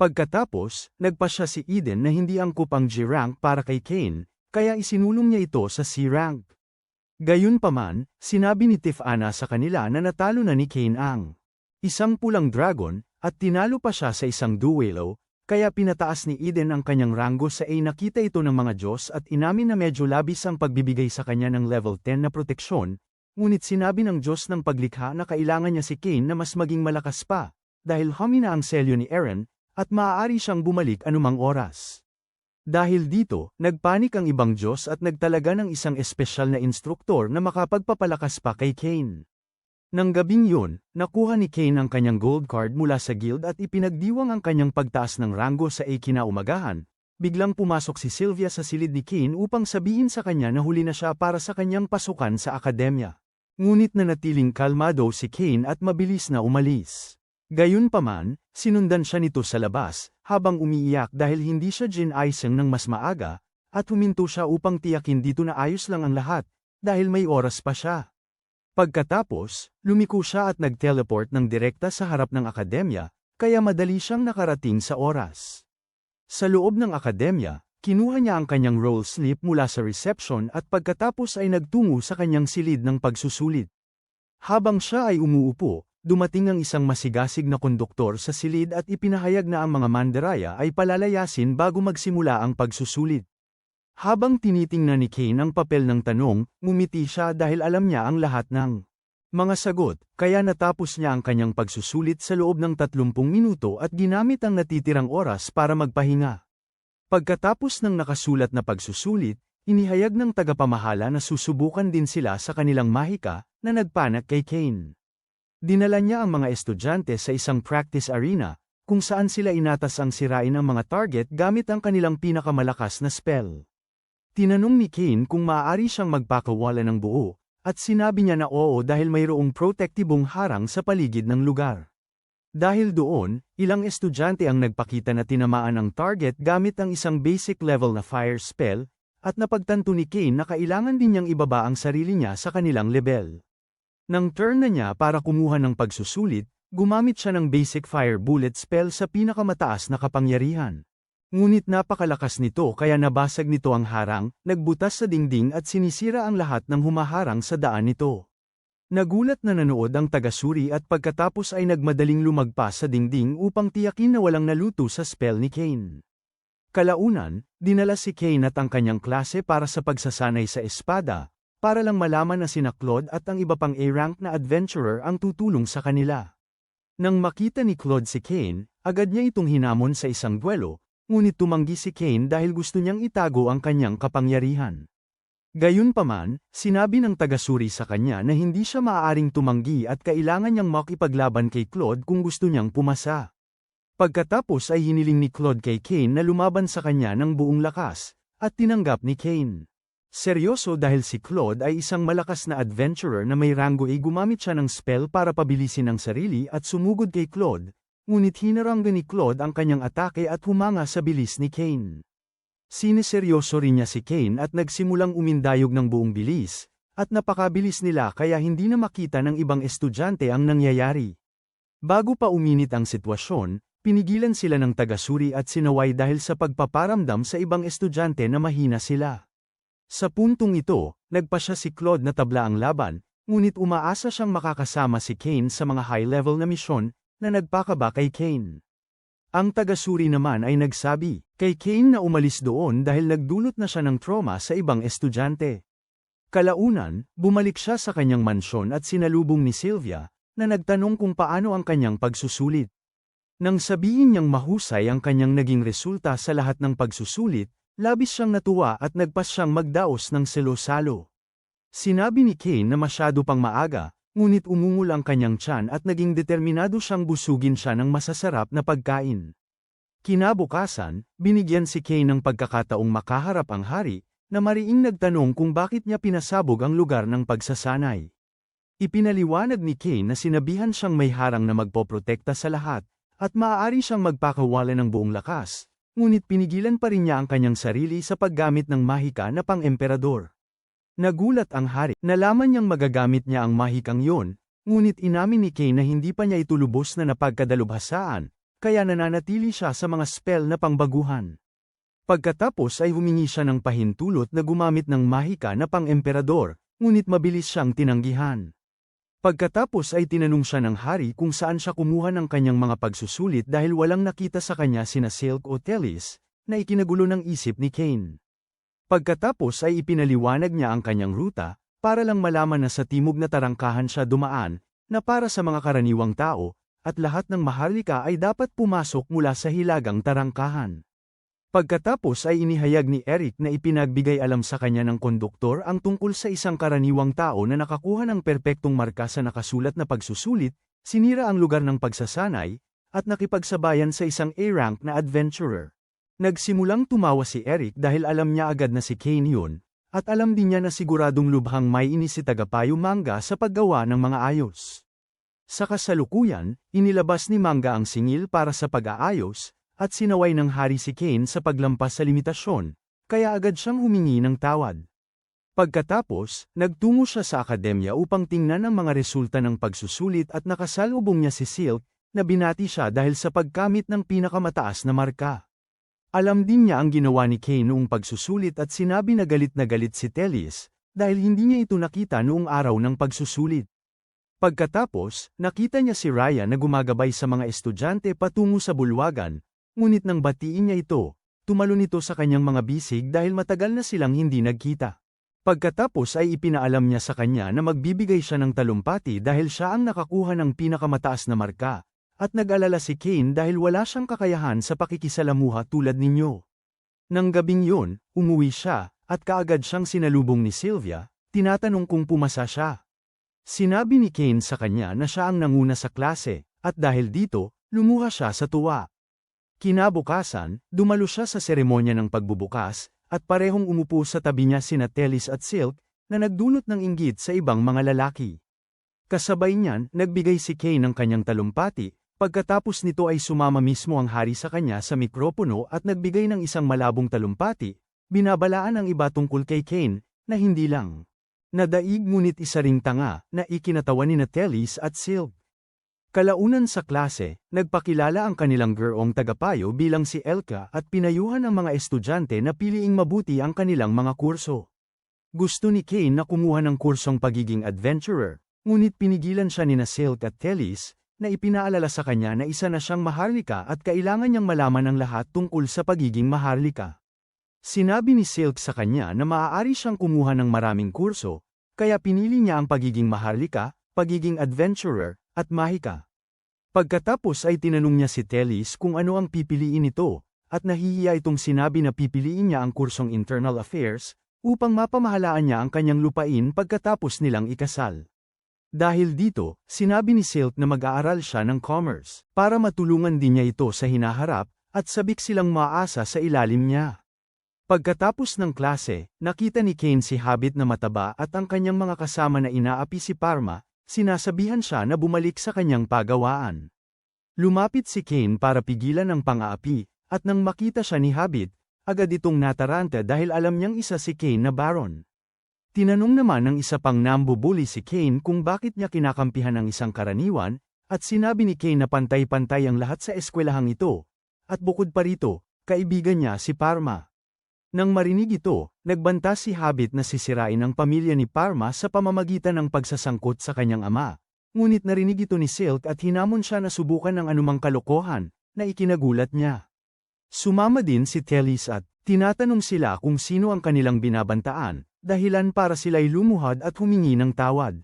Pagkatapos, nagpasya si Eden na hindi angkop ang G-rank para kay Kane, kaya isinulong niya ito sa C-rank. Gayunpaman, sinabi ni Tiff-Ana sa kanila na natalo na ni Kane ang isang pulang dragon, at tinalo pa siya sa isang duelo, kaya pinataas ni Eden ang kanyang ranggo sa A. Nakita ito ng mga Diyos at inamin na medyo labis ang pagbibigay sa kanya ng level 10 na proteksyon, ngunit sinabi ng Diyos ng paglikha na kailangan niya si Kane na mas maging malakas pa, dahil humina ang selyo ni Eren, at maaari siyang bumalik anumang oras. Dahil dito, nagpanik ang ibang Diyos at nagtalaga ng isang espesyal na instruktor na makapagpapalakas pa kay Kane. Nang gabing yun, nakuha ni Kane ang kanyang gold card mula sa guild at ipinagdiwang ang kanyang pagtaas ng ranggo sa A. Kinaumagahan. Biglang pumasok si Sylvia sa silid ni Kane upang sabihin sa kanya na huli na siya para sa kanyang pasukan sa akademya. Ngunit nanatiling kalmado si Kane at mabilis na umalis. Gayunpaman, sinundan siya nito sa labas, habang umiiyak dahil hindi siya ginaisang ng mas maaga, at huminto siya upang tiyakin dito na ayos lang ang lahat, dahil may oras pa siya. Pagkatapos, lumiko siya at nag-teleport ng direkta sa harap ng akademya, kaya madali siyang nakarating sa oras. Sa loob ng akademya, kinuha niya ang kanyang roll slip mula sa reception at pagkatapos ay nagtungo sa kanyang silid ng pagsusulit. Habang siya ay umuupo, dumating ang isang masigasig na konduktor sa silid at ipinahayag na ang mga mandaraya ay palalayasin bago magsimula ang pagsusulit. Habang tinitingnan ni Kane ang papel ng tanong, ngumiti siya dahil alam niya ang lahat ng mga sagot, kaya natapos niya ang kanyang pagsusulit sa loob ng 30 minuto at ginamit ang natitirang oras para magpahinga. Pagkatapos ng nakasulat na pagsusulit, inihayag ng tagapamahala na susubukan din sila sa kanilang mahika, na nagpanak kay Kane. Dinala niya ang mga estudyante sa isang practice arena, kung saan sila inatas ang sirain ang mga target gamit ang kanilang pinakamalakas na spell. Tinanong ni Kane kung maaari siyang magpakawala ng buo, at sinabi niya na oo dahil mayroong protektibong harang sa paligid ng lugar. Dahil doon, ilang estudyante ang nagpakita na tinamaan ang target gamit ang isang basic level na fire spell, at napagtanto ni Kane na kailangan din niyang ibaba ang sarili niya sa kanilang level. Nang turn na niya para kumuha ng pagsusulit, gumamit siya ng basic fire bullet spell sa pinakamataas na kapangyarihan. Ngunit napakalakas nito kaya nabasag nito ang harang, nagbutas sa dingding at sinisira ang lahat ng humaharang sa daan nito. Nagulat na nanood ang tagasuri at pagkatapos ay nagmadaling lumagpas sa dingding upang tiyakin na walang naluto sa spell ni Kane. Kalaunan, dinala si Kane at ang kanyang klase para sa pagsasanay sa espada, para lang malaman na sina Claude at ang iba pang A-rank na adventurer ang tutulong sa kanila. Nang makita ni Claude si Kane, agad niya itong hinamon sa isang duelo, ngunit tumanggi si Kane dahil gusto niyang itago ang kanyang kapangyarihan. Gayunpaman, sinabi ng tagasuri sa kanya na hindi siya maaaring tumanggi at kailangan niyang makipaglaban kay Claude kung gusto niyang pumasa. Pagkatapos ay hiniling ni Claude kay Kane na lumaban sa kanya ng buong lakas, at tinanggap ni Kane. Seryoso dahil si Claude ay isang malakas na adventurer na may rango ay gumamit siya ng spell para pabilisin ang sarili at sumugod kay Claude, ngunit hinaranggan ni Claude ang kanyang atake at humanga sa bilis ni Kane. Siniseryoso rin niya si Kane at nagsimulang umindayog ng buong bilis, at napakabilis nila kaya hindi na makita ng ibang estudyante ang nangyayari. Bago pa uminit ang sitwasyon, pinigilan sila ng tagasuri at sinaway dahil sa pagpaparamdam sa ibang estudyante na mahina sila. Sa puntong ito, nagpasya si Claude na tabla ang laban, ngunit umaasa siyang makakasama si Kane sa mga high-level na misyon na nagpakaba kay Kane. Ang tagasuri naman ay nagsabi kay Kane na umalis doon dahil nagdulot na siya ng trauma sa ibang estudyante. Kalaunan, bumalik siya sa kanyang mansyon at sinalubong ni Sylvia, na nagtanong kung paano ang kanyang pagsusulit. Nang sabihin niyang mahusay ang kanyang naging resulta sa lahat ng pagsusulit, labis siyang natuwa at nagpas siyang magdaos ng selo-salo. Sinabi ni Kane na masyado pang maaga, ngunit umungol ang kanyang tiyan at naging determinado siyang busugin siya ng masasarap na pagkain. Kinabukasan, binigyan si Kane ng pagkakataong makaharap ang hari, na mariing nagtanong kung bakit niya pinasabog ang lugar ng pagsasanay. Ipinaliwanag ni Kane na sinabihan siyang may harang na magpoprotekta sa lahat, at maaari siyang magpakawala ng buong lakas, ngunit pinigilan pa rin niya ang kanyang sarili sa paggamit ng mahika na pang-emperador. Nagulat ang hari, nalaman niyang magagamit niya ang mahikang yon, ngunit inamin ni Kane na hindi pa niya ito lubos na napagkadalubhasaan, kaya nananatili siya sa mga spell na pangbaguhan. Pagkatapos ay humingi siya ng pahintulot na gumamit ng mahika na pang-emperador, ngunit mabilis siyang tinanggihan. Pagkatapos ay tinanong siya ng hari kung saan siya kumuha ng kanyang mga pagsusulit dahil walang nakita sa kanya sina Silk o Telis, na ikinagulo ng isip ni Kane. Pagkatapos ay ipinaliwanag niya ang kanyang ruta, para lang malaman na sa timog na tarangkahan siya dumaan, na para sa mga karaniwang tao, at lahat ng maharlika ay dapat pumasok mula sa hilagang tarangkahan. Pagkatapos ay inihayag ni Eric na ipinagbigay alam sa kanya ng konduktor ang tungkol sa isang karaniwang tao na nakakuha ng perpektong marka sa nakasulat na pagsusulit, sinira ang lugar ng pagsasanay, at nakipagsabayan sa isang A-rank na adventurer. Nagsimulang tumawa si Eric dahil alam niya agad na si Kane yun, at alam din niya na siguradong lubhang may inis si Tagapayo Manga sa paggawa ng mga ayos. Sa kasalukuyan, inilabas ni Manga ang singil para sa pag-aayos, at sinaway ng hari si Kane sa paglampas sa limitasyon, kaya agad siyang humingi ng tawad. Pagkatapos, nagtungo siya sa akademya upang tingnan ang mga resulta ng pagsusulit at nakasalubong niya si Silk, na binati siya dahil sa pagkamit ng pinakamataas na marka. Alam din niya ang ginawa ni Kane noong pagsusulit at sinabi na galit si Telis, dahil hindi niya ito nakita noong araw ng pagsusulit. Pagkatapos, nakita niya si Raya na gumagabay sa mga estudyante patungo sa bulwagan, ngunit nang batiin niya ito, tumalon ito sa kanyang mga bisig dahil matagal na silang hindi nagkita. Pagkatapos ay ipinaalam niya sa kanya na magbibigay siya ng talumpati dahil siya ang nakakuha ng pinakamataas na marka, at nag-alala si Kane dahil wala siyang kakayahan sa pakikisalamuha tulad ninyo. Nang gabing yun, umuwi siya, at kaagad siyang sinalubong ni Sylvia, tinatanong kung pumasa siya. Sinabi ni Kane sa kanya na siya ang nanguna sa klase, at dahil dito, lumuha siya sa tuwa. Kinabukasan, dumalo siya sa seremonya ng pagbubukas, at parehong umupo sa tabi niya sina Telis at Silk, na nagdulot ng inggit sa ibang mga lalaki. Kasabay niyan, nagbigay si Kane ng kanyang talumpati, pagkatapos nito ay sumama mismo ang hari sa kanya sa mikropono at nagbigay ng isang malabong talumpati, binabalaan ang iba tungkol kay Kane, na hindi lang nadaig ngunit isa ring tanga, na ikinatawa ni Telis at Silk. Kalaunan sa klase, nagpakilala ang kanilang gurong tagapayo bilang si Elka at pinayuhan ang mga estudyante na piliing mabuti ang kanilang mga kurso. Gusto ni Kane na kumuha ng kursong pagiging adventurer, ngunit pinigilan siya ni Silk at Telis, na ipinaalala sa kanya na isa na siyang maharlika at kailangan niyang malaman ang lahat tungkol sa pagiging maharlika. Sinabi ni Silk sa kanya na maaari siyang kumuha ng maraming kurso, kaya pinili niya ang pagiging maharlika, pagiging adventurer, at mahika. Pagkatapos ay tinanong niya si Telis kung ano ang pipiliin nito, at nahihiya itong sinabi na pipiliin niya ang kursong Internal Affairs, upang mapamahalaan niya ang kanyang lupain pagkatapos nilang ikasal. Dahil dito, sinabi ni Silk na mag-aaral siya ng commerce, para matulungan din niya ito sa hinaharap, at sabik silang maasa sa ilalim niya. Pagkatapos ng klase, nakita ni Kane si Habit na mataba at ang kanyang mga kasama na inaapi si Parma, sinasabihan siya na bumalik sa kanyang pagawaan. Lumapit si Kane para pigilan ang pang-aapi, at nang makita siya ni Habit, agad itong nataranta dahil alam niyang isa si Kane na Baron. Tinanong naman ng isa pang nambubuli si Kane kung bakit niya kinakampihan ang isang karaniwan, at sinabi ni Kane na pantay-pantay ang lahat sa eskwelahang ito, at bukod pa rito, kaibigan niya si Parma. Nang marinig ito, nagbanta si Habit na sisirain ang pamilya ni Parma sa pamamagitan ng pagsasangkot sa kanyang ama. Ngunit narinig ito ni Silk at hinamon siya na subukan ng anumang kalokohan, na ikinagulat niya. Sumama din si Telis at tinatanong sila kung sino ang kanilang binabantaan, dahilan para sila'y lumuhad at humingi ng tawad.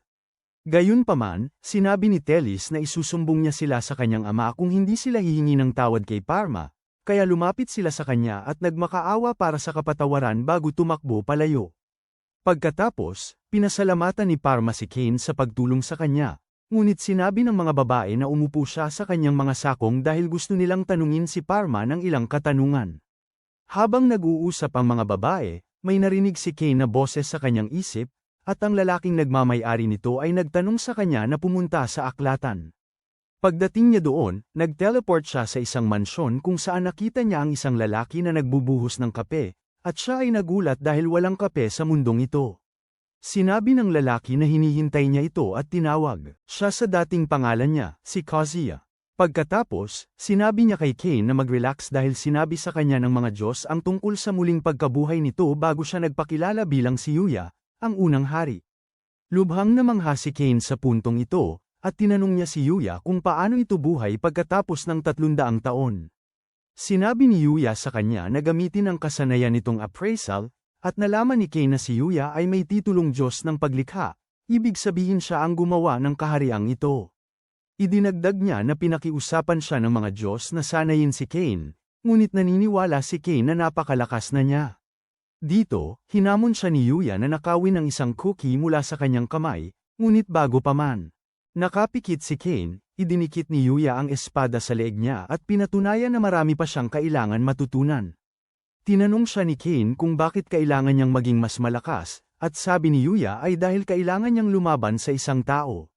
Gayunpaman, sinabi ni Telis na isusumbong niya sila sa kanyang ama kung hindi sila hihingi ng tawad kay Parma, kaya lumapit sila sa kanya at nagmakaawa para sa kapatawaran bago tumakbo palayo. Pagkatapos, pinasalamatan ni Parma si Kane sa pagtulong sa kanya, ngunit sinabi ng mga babae na umupo siya sa kanyang mga sakong dahil gusto nilang tanungin si Parma ng ilang katanungan. Habang nag-uusap ang mga babae, may narinig si Kane na boses sa kanyang isip, at ang lalaking nagmamay-ari nito ay nagtanong sa kanya na pumunta sa aklatan. Pagdating niya doon, nag-teleport siya sa isang mansyon kung saan nakita niya ang isang lalaki na nagbubuhos ng kape, at siya ay nagulat dahil walang kape sa mundong ito. Sinabi ng lalaki na hinihintay niya ito at tinawag siya sa dating pangalan niya, si Kazuya. Pagkatapos, sinabi niya kay Kane na mag-relax dahil sinabi sa kanya ng mga Diyos ang tungkol sa muling pagkabuhay nito bago siya nagpakilala bilang si Yuya, ang unang hari. Lubhang namangha si Kane sa puntong ito, at tinanong niya si Yuya kung paano ito buhay pagkatapos ng 300 taon. Sinabi ni Yuya sa kanya na gamitin ang kasanayan nitong appraisal, at nalaman ni Kane na si Yuya ay may titulong Diyos ng paglikha, ibig sabihin siya ang gumawa ng kahariang ito. Idinagdag niya na pinakiusapan siya ng mga Diyos na sanayin si Kane, ngunit naniniwala si Kane na napakalakas na niya. Dito, hinamon siya ni Yuya na nakawin ang isang cookie mula sa kanyang kamay, ngunit bago pa man nakapikit si Kane, idinikit ni Yuya ang espada sa leeg niya at pinatunayan na marami pa siyang kailangan matutunan. Tinanong siya ni Kane kung bakit kailangan niyang maging mas malakas, at sabi ni Yuya ay dahil kailangan niyang lumaban sa isang tao.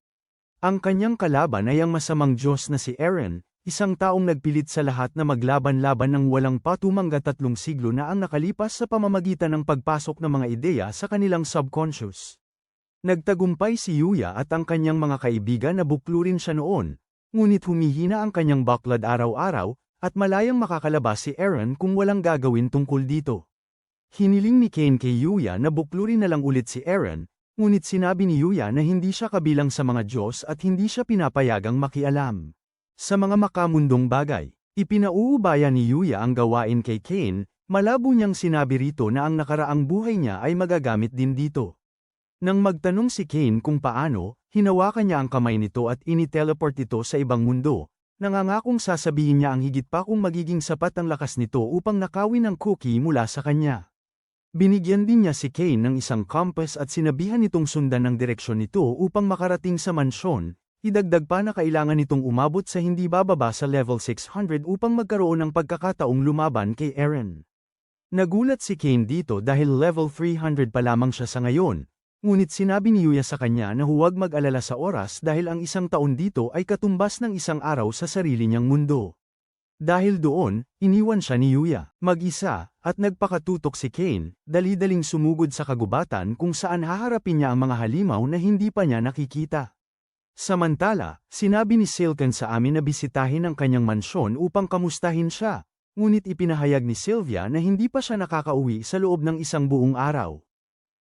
Ang kanyang kalaban ay ang masamang Diyos na si Eren, isang taong nagpilit sa lahat na maglaban-laban ng walang patumangga 3 siglo na ang nakalipas sa pamamagitan ng pagpasok ng mga ideya sa kanilang subconscious. Nagtagumpay si Yuya at ang kanyang mga kaibigan na buklurin siya noon, ngunit humihina ang kanyang baklad araw-araw, at malayang makakalabas si Eren kung walang gagawin tungkol dito. Hiniling ni Kane kay Yuya na buklurin na lang ulit si Eren, ngunit sinabi ni Yuya na hindi siya kabilang sa mga Diyos at hindi siya pinapayagang makialam sa mga makamundong bagay. Ipinauubaya ni Yuya ang gawain kay Kane, malabo niyang sinabi rito na ang nakaraang buhay niya ay magagamit din dito. Nang magtanong si Kane kung paano, hinawakan niya ang kamay nito at initeleport ito sa ibang mundo, nangangakong sasabihin niya ang higit pa kung magiging sapat ang lakas nito upang nakawin ang cookie mula sa kanya. Binigyan din niya si Kane ng isang compass at sinabihan nitong sundan ang direksyon nito upang makarating sa mansyon, idagdag pa na kailangan nitong umabot sa hindi bababa sa level 600 upang magkaroon ng pagkakataong lumaban kay Eren. Nagulat si Kane dito dahil level 300 pa lamang siya sa ngayon, ngunit sinabi ni Yuya sa kanya na huwag mag-alala sa oras dahil ang isang taon dito ay katumbas ng isang araw sa sarili niyang mundo. Dahil doon, iniwan siya ni Yuya mag-isa, at nagpakatutok si Kane, dali-daling sumugod sa kagubatan kung saan haharapin niya ang mga halimaw na hindi pa niya nakikita. Samantala, sinabi ni Silken sa amin na bisitahin ang kanyang mansyon upang kamustahin siya, ngunit ipinahayag ni Sylvia na hindi pa siya nakakauwi sa loob ng isang buong araw.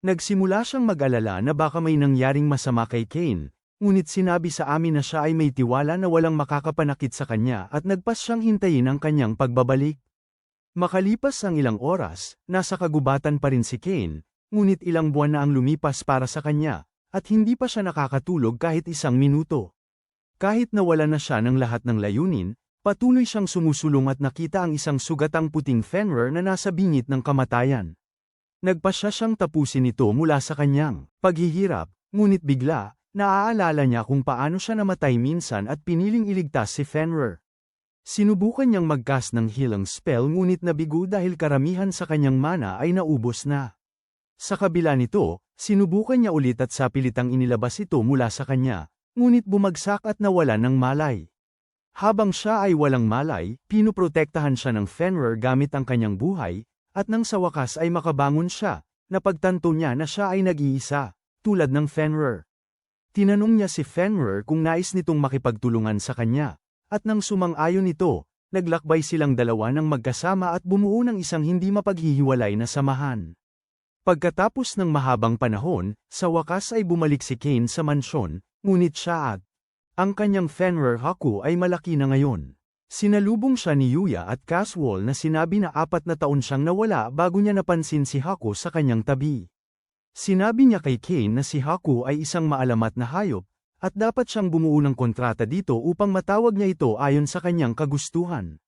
Nagsimula siyang mag-alala na baka may nangyaring masama kay Kane, ngunit sinabi sa amin na siya ay may tiwala na walang makakapanakit sa kanya at nagpas siyang hintayin ang kanyang pagbabalik. Makalipas ang ilang oras, nasa kagubatan pa rin si Kane, ngunit ilang buwan na ang lumipas para sa kanya, at hindi pa siya nakakatulog kahit 1 minuto. Kahit nawala na siya ng lahat ng layunin, Patuloy siyang sumusulong at nakita ang isang sugatang puting Fenrir na nasa bingit ng kamatayan. Nagpasya siyang tapusin ito mula sa kanyang paghihirap, ngunit bigla, naaalala niya kung paano siya namatay minsan at piniling iligtas si Fenrir. Sinubukan niyang mag-cast ng healing spell ngunit nabigo dahil karamihan sa kanyang mana ay naubos na. Sa kabila nito, sinubukan niya ulit at sapilitang inilabas ito mula sa kanya, ngunit bumagsak at nawalan ng malay. Habang siya ay walang malay, pinuprotektahan siya ng Fenrir gamit ang kanyang buhay, at nang sa wakas ay makabangon siya, napagtanto niya na siya ay nag-iisa, tulad ng Fenrir. Tinanong niya si Fenrir kung nais nitong makipagtulungan sa kanya, at nang sumang-ayon ito, naglakbay silang dalawa ng magkasama at bumuo ng isang hindi mapaghihiwalay na samahan. Pagkatapos ng mahabang panahon, sa wakas ay bumalik si Cain sa mansyon, ngunit siya at ang kanyang Fenrir Haku ay malaki na ngayon. Sinalubong siya ni Yuya at Caswall na sinabi na 4 na taon siyang nawala bago niya napansin si Haku sa kanyang tabi. Sinabi niya kay Cain na si Haku ay isang maalamat na hayop, at dapat siyang bumuo ng kontrata dito upang matawag niya ito ayon sa kanyang kagustuhan.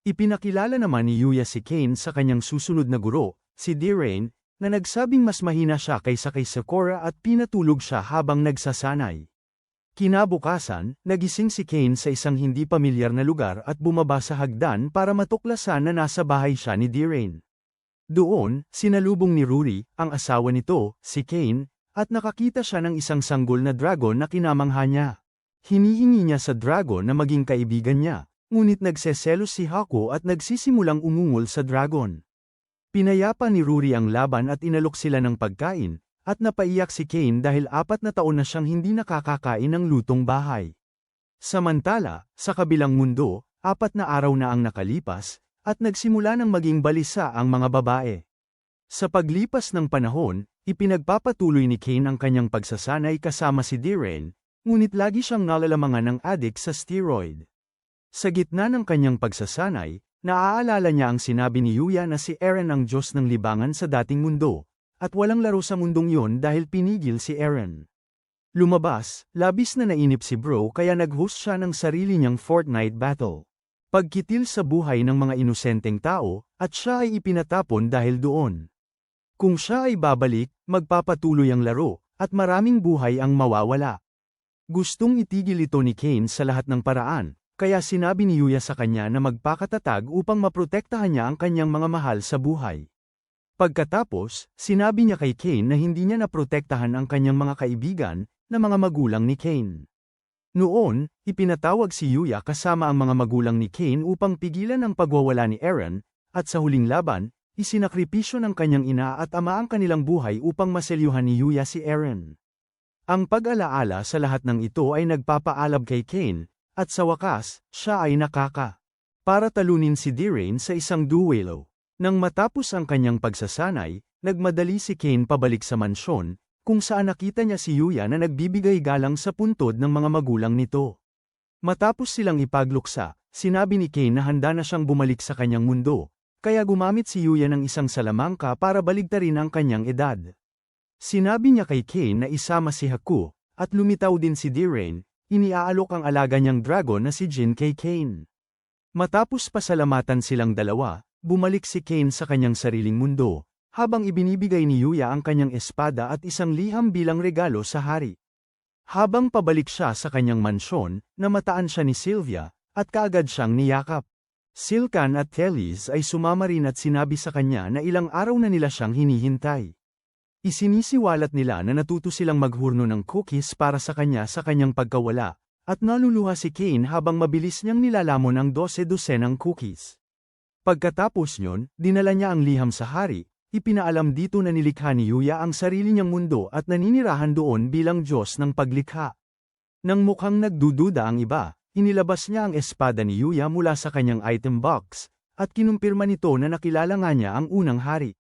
Ipinakilala naman ni Yuya si Cain sa kanyang susunod na guro, si Dirain, na nagsabing mas mahina siya kaysa kay Sakura at pinatulog siya habang nagsasanay. Kinabukasan, nagising si Cain sa isang hindi pamilyar na lugar at bumaba sa hagdan para matuklasan na nasa bahay siya ni Dirain. Doon, sinalubong ni Ruri, ang asawa nito, si Cain, at nakakita siya ng isang sanggol na dragon na kinamangha niya. Hinihingi niya sa dragon na maging kaibigan niya, ngunit nagseselos si Haku at nagsisimulang umungol sa dragon. Pinayapa ni Ruri ang laban at inalok sila ng pagkain, at napaiyak si Cain dahil 4 na taon na siyang hindi nakakakain ng lutong bahay. Samantala, sa kabilang mundo, 4 na araw na ang nakalipas, at nagsimula ng maging balisa ang mga babae. Sa paglipas ng panahon, ipinagpapatuloy ni Cain ang kanyang pagsasanay kasama si Dirain, ngunit lagi siyang nalalamangan ng addict sa steroid. Sa gitna ng kanyang pagsasanay, naaalala niya ang sinabi ni Yuya na si Eren ang Diyos ng libangan sa dating mundo, at walang laro sa mundong yon dahil pinigil si Eren. Lumabas, labis na nainip si Bro kaya nag-host siya ng sarili niyang Fortnite battle. Pagkitil sa buhay ng mga inosenteng tao, at siya ay ipinatapon dahil doon. Kung siya ay babalik, magpapatuloy ang laro, at maraming buhay ang mawawala. Gustong itigil ito ni Cain sa lahat ng paraan, kaya sinabi ni Yuya sa kanya na magpakatatag upang maprotektahan niya ang kanyang mga mahal sa buhay. Pagkatapos, sinabi niya kay Cain na hindi niya naprotektahan ang kanyang mga kaibigan, na mga magulang ni Cain. Noon, ipinatawag si Yuya kasama ang mga magulang ni Cain upang pigilan ang pagwawala ni Eren, at sa huling laban, isinakripisyo ng kanyang ina at ama ang kanilang buhay upang maselyuhan ni Yuya si Eren. Ang pag-alaala sa lahat ng ito ay nagpapaalab kay Cain, at sa wakas, siya ay para talunin si Dirain sa isang duelo. Nang matapos ang kanyang pagsasanay, nagmadali si Cain pabalik sa mansyon, kung saan nakita niya si Yuya na nagbibigay galang sa puntod ng mga magulang nito. Matapos silang ipagluksa, sinabi ni Cain na handa na siyang bumalik sa kanyang mundo, kaya gumamit si Yuya ng isang salamangka para baligtarin ang kanyang edad. Sinabi niya kay Cain na isama si Haku, at lumitaw din si Dirain, iniaalok ang alaga niyang dragon na si Jin kay Cain. Matapos pasalamatan silang dalawa, bumalik si Cain sa kanyang sariling mundo, habang ibinibigay ni Yuya ang kanyang espada at isang liham bilang regalo sa hari. Habang pabalik siya sa kanyang mansyon, namataan siya ni Sylvia, at kaagad siyang niyakap. Silkan at Telis ay sumama rin at sinabi sa kanya na ilang araw na nila siyang hinihintay. Isinisiwalat nila na natuto silang maghurno ng cookies para sa kanyang pagkawala, at naluluha si Cain habang mabilis niyang nilalamon ang 12 cookies. Pagkatapos nyon, dinala niya ang liham sa hari, ipinaalam dito na nilikha ni Yuya ang sarili niyang mundo at naninirahan doon bilang Diyos ng paglikha. Nang mukhang nagdududa ang iba, inilabas niya ang espada ni Yuya mula sa kanyang item box, at kinumpirma nito na nakilala nga niya ang unang hari.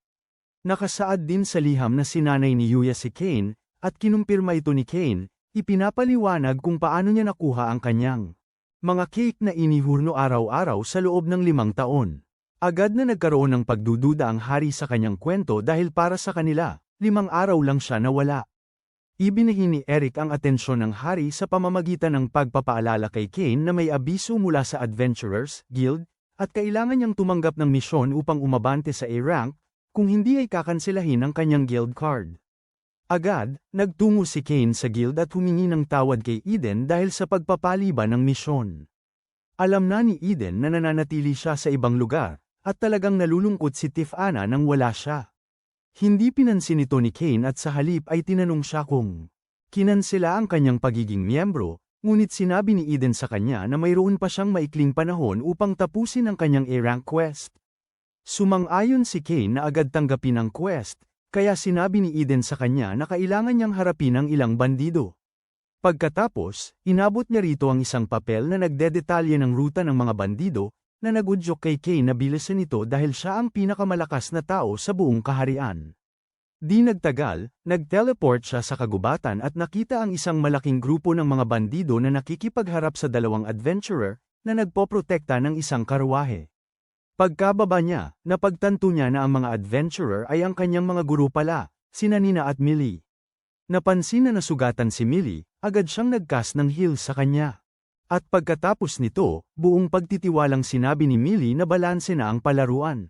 Nakasaad din sa liham na sinanay ni Yuya si Cain, at kinumpirma ito ni Cain, ipinapaliwanag kung paano niya nakuha ang kanyang mga cake na inihurno araw-araw sa loob ng 5 taon. Agad na nagkaroon ng pagdududa ang hari sa kanyang kwento dahil para sa kanila, 5 araw lang siya nawala. Ibinahin ni Eric ang atensyon ng hari sa pamamagitan ng pagpapaalala kay Kane na may abiso mula sa Adventurers Guild, at kailangan niyang tumanggap ng misyon upang umabante sa A-rank, kung hindi ay kakanselahin ang kanyang guild card. Agad, nagtungo si Kane sa guild at humingi ng tawad kay Eden dahil sa pagpapaliban ng misyon. Alam na ni Eden na nananatili siya sa ibang lugar, at talagang nalulungkot si Tiffany nang wala siya. Hindi pinansin ito ni Kane at sa halip ay tinanong siya kung kinansela ang kanyang pagiging miyembro, ngunit sinabi ni Eden sa kanya na mayroon pa siyang maikling panahon upang tapusin ang kanyang A-rank quest. Sumang-ayon si Kane na agad tanggapin ang quest, kaya sinabi ni Eden sa kanya na kailangan niyang harapin ang ilang bandido. Pagkatapos, inabot niya rito ang isang papel na nagdedetalye ng ruta ng mga bandido, na nagudyok kay Kane na bilisan ito dahil siya ang pinakamalakas na tao sa buong kaharian. Di nagtagal, nag-teleport siya sa kagubatan at nakita ang isang malaking grupo ng mga bandido na nakikipagharap sa dalawang adventurer, na nagpoprotekta ng isang karwahe. Pagkababa niya, napagtanto niya na ang mga adventurer ay ang kanyang mga guro pala, sina Nina at Millie. Napansin na nasugatan si Millie, agad siyang nag-cast ng heal sa kanya. At pagkatapos nito, buong pagtitiwalang sinabi ni Millie na balanse na ang palaruan.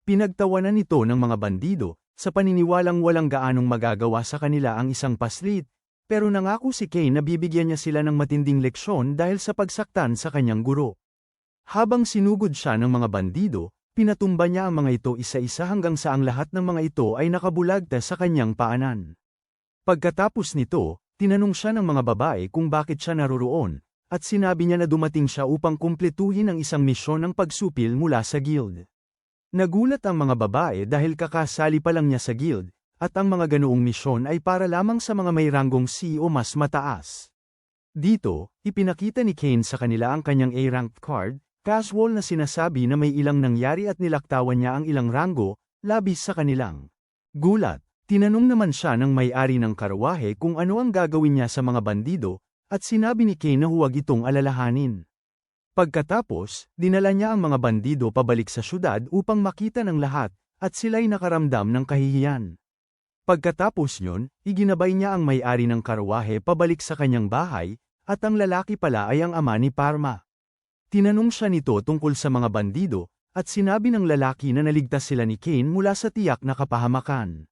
Pinagtawanan nito ng mga bandido, sa paniniwalang walang gaanong magagawa sa kanila ang isang paslit, pero nangako si Kane na bibigyan niya sila ng matinding leksyon dahil sa pagsaktan sa kanyang guro. Habang sinugod siya ng mga bandido, pinatumba niya ang mga ito isa-isa hanggang sa ang lahat ng mga ito ay nakabulagta sa kanyang paanan. Pagkatapos nito, tinanong siya ng mga babae kung bakit siya naroroon, at sinabi niya na dumating siya upang kumpletuhin ang isang misyon ng pagsupil mula sa guild. Nagulat ang mga babae dahil kakasali pa lang niya sa guild, at ang mga ganoong misyon ay para lamang sa mga may ranggong C o mas mataas. Dito, ipinakita ni Kane sa kanila ang kanyang A-rank card, casual na sinasabi na may ilang nangyari at nilaktawan niya ang ilang ranggo, labis sa kanilang gulat. Tinanong naman siya ng may-ari ng karwahe kung ano ang gagawin niya sa mga bandido, at sinabi ni Kane na huwag itong alalahanin. Pagkatapos, dinala niya ang mga bandido pabalik sa syudad upang makita ng lahat, at sila'y nakaramdam ng kahihiyan. Pagkatapos yun, iginabay niya ang may-ari ng karwahe pabalik sa kanyang bahay, at ang lalaki pala ay ang ama ni Parma. Tinanong siya nito tungkol sa mga bandido, at sinabi ng lalaki na naligtas sila ni Kane mula sa tiyak na kapahamakan.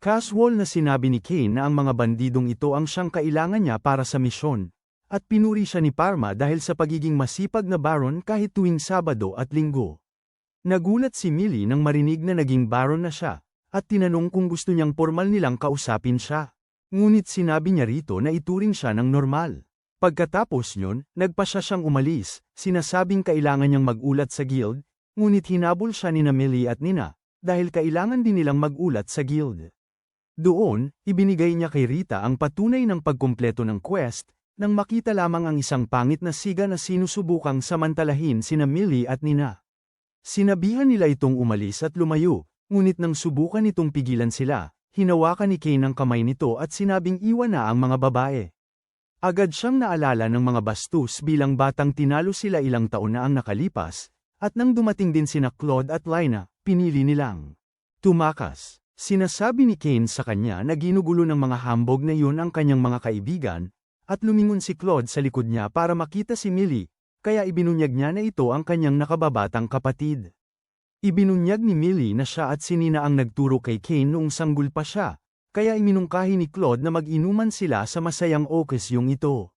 Casual na sinabi ni Kane na ang mga bandidong ito ang siyang kailangan niya para sa misyon, at pinuri siya ni Parma dahil sa pagiging masipag na baron kahit tuwing Sabado at Linggo. Nagulat si Millie nang marinig na naging baron na siya, at tinanong kung gusto niyang formal nilang kausapin siya. Ngunit sinabi niya rito na ituring siya ng normal. Pagkatapos yun, nagpasya siyang umalis, sinasabing kailangan niyang mag-ulat sa guild, ngunit hinabol siya ni Millie at Nina, dahil kailangan din nilang mag-ulat sa guild. Doon, ibinigay niya kay Rita ang patunay ng pagkumpleto ng quest, nang makita lamang ang isang pangit na siga na sinusubukang samantalahin sina Millie at Nina. Sinabihan nila itong umalis at lumayo, ngunit nang subukan itong pigilan sila, hinawakan ni Kane ang kamay nito at sinabing iwan na ang mga babae. Agad siyang naalala ng mga bastos bilang batang tinalo sila ilang taon na ang nakalipas, at nang dumating din sina Claude at Lina, pinili nilang tumakas. Sinasabi ni Kane sa kanya na ginugulo ng mga hambog na yun ang kanyang mga kaibigan, at lumingon si Claude sa likod niya para makita si Millie, kaya ibinunyag niya na ito ang kanyang nakababatang kapatid. Ibinunyag ni Millie na siya at si Nina ang nagturo kay Kane noong sanggol pa siya, kaya iminungkahi ni Claude na mag-inuman sila sa masayang okasyong ito.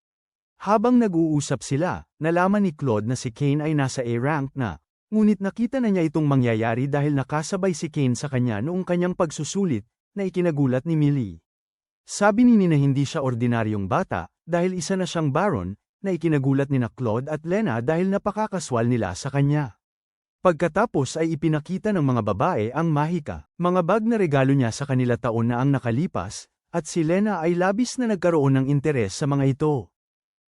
Habang nag-uusap sila, nalaman ni Claude na si Kane ay nasa A-rank na. Ngunit nakita na niya itong mangyayari dahil nakasabay si Kane sa kanya noong kanyang pagsusulit, na ikinagulat ni Millie. Sabi ni Nina hindi siya ordinaryong bata, dahil isa na siyang baron, na ikinagulat ni Claude at Lena dahil napakakaswal nila sa kanya. Pagkatapos ay ipinakita ng mga babae ang mahika, mga bag na regalo niya sa kanila taon na ang nakalipas, at si Lena ay labis na nagkaroon ng interes sa mga ito.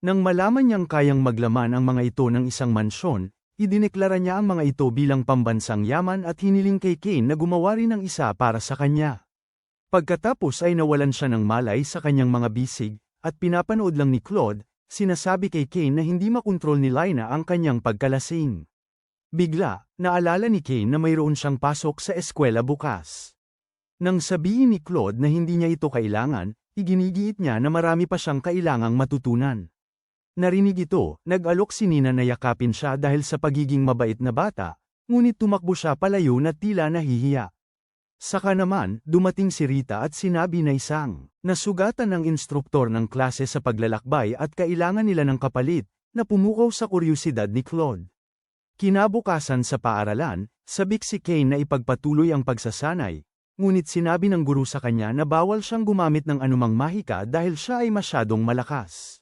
Nang malaman niyang kayang maglaman ang mga ito ng isang mansyon, idineklara niya ang mga ito bilang pambansang yaman at hiniling kay Kane na gumawa rin ng isa para sa kanya. Pagkatapos ay nawalan siya ng malay sa kanyang mga bisig, at pinapanood lang ni Claude, sinasabi kay Kane na hindi makontrol ni Lina ang kanyang pagkalasing. Bigla, naalala ni Kane na mayroon siyang pasok sa eskwela bukas. Nang sabihin ni Claude na hindi niya ito kailangan, iginigiit niya na marami pa siyang kailangang matutunan. Narinig ito, nag-alok si Nina na yakapin siya dahil sa pagiging mabait na bata, ngunit tumakbo siya palayo na tila nahihiya. Saka naman, dumating si Rita at sinabi na isang nasugatan ng instruktor ng klase sa paglalakbay at kailangan nila ng kapalit, na pumukaw sa kuryusidad ni Claude. Kinabukasan sa paaralan, sabik si Kane na ipagpatuloy ang pagsasanay, ngunit sinabi ng guru sa kanya na bawal siyang gumamit ng anumang mahika dahil siya ay masyadong malakas.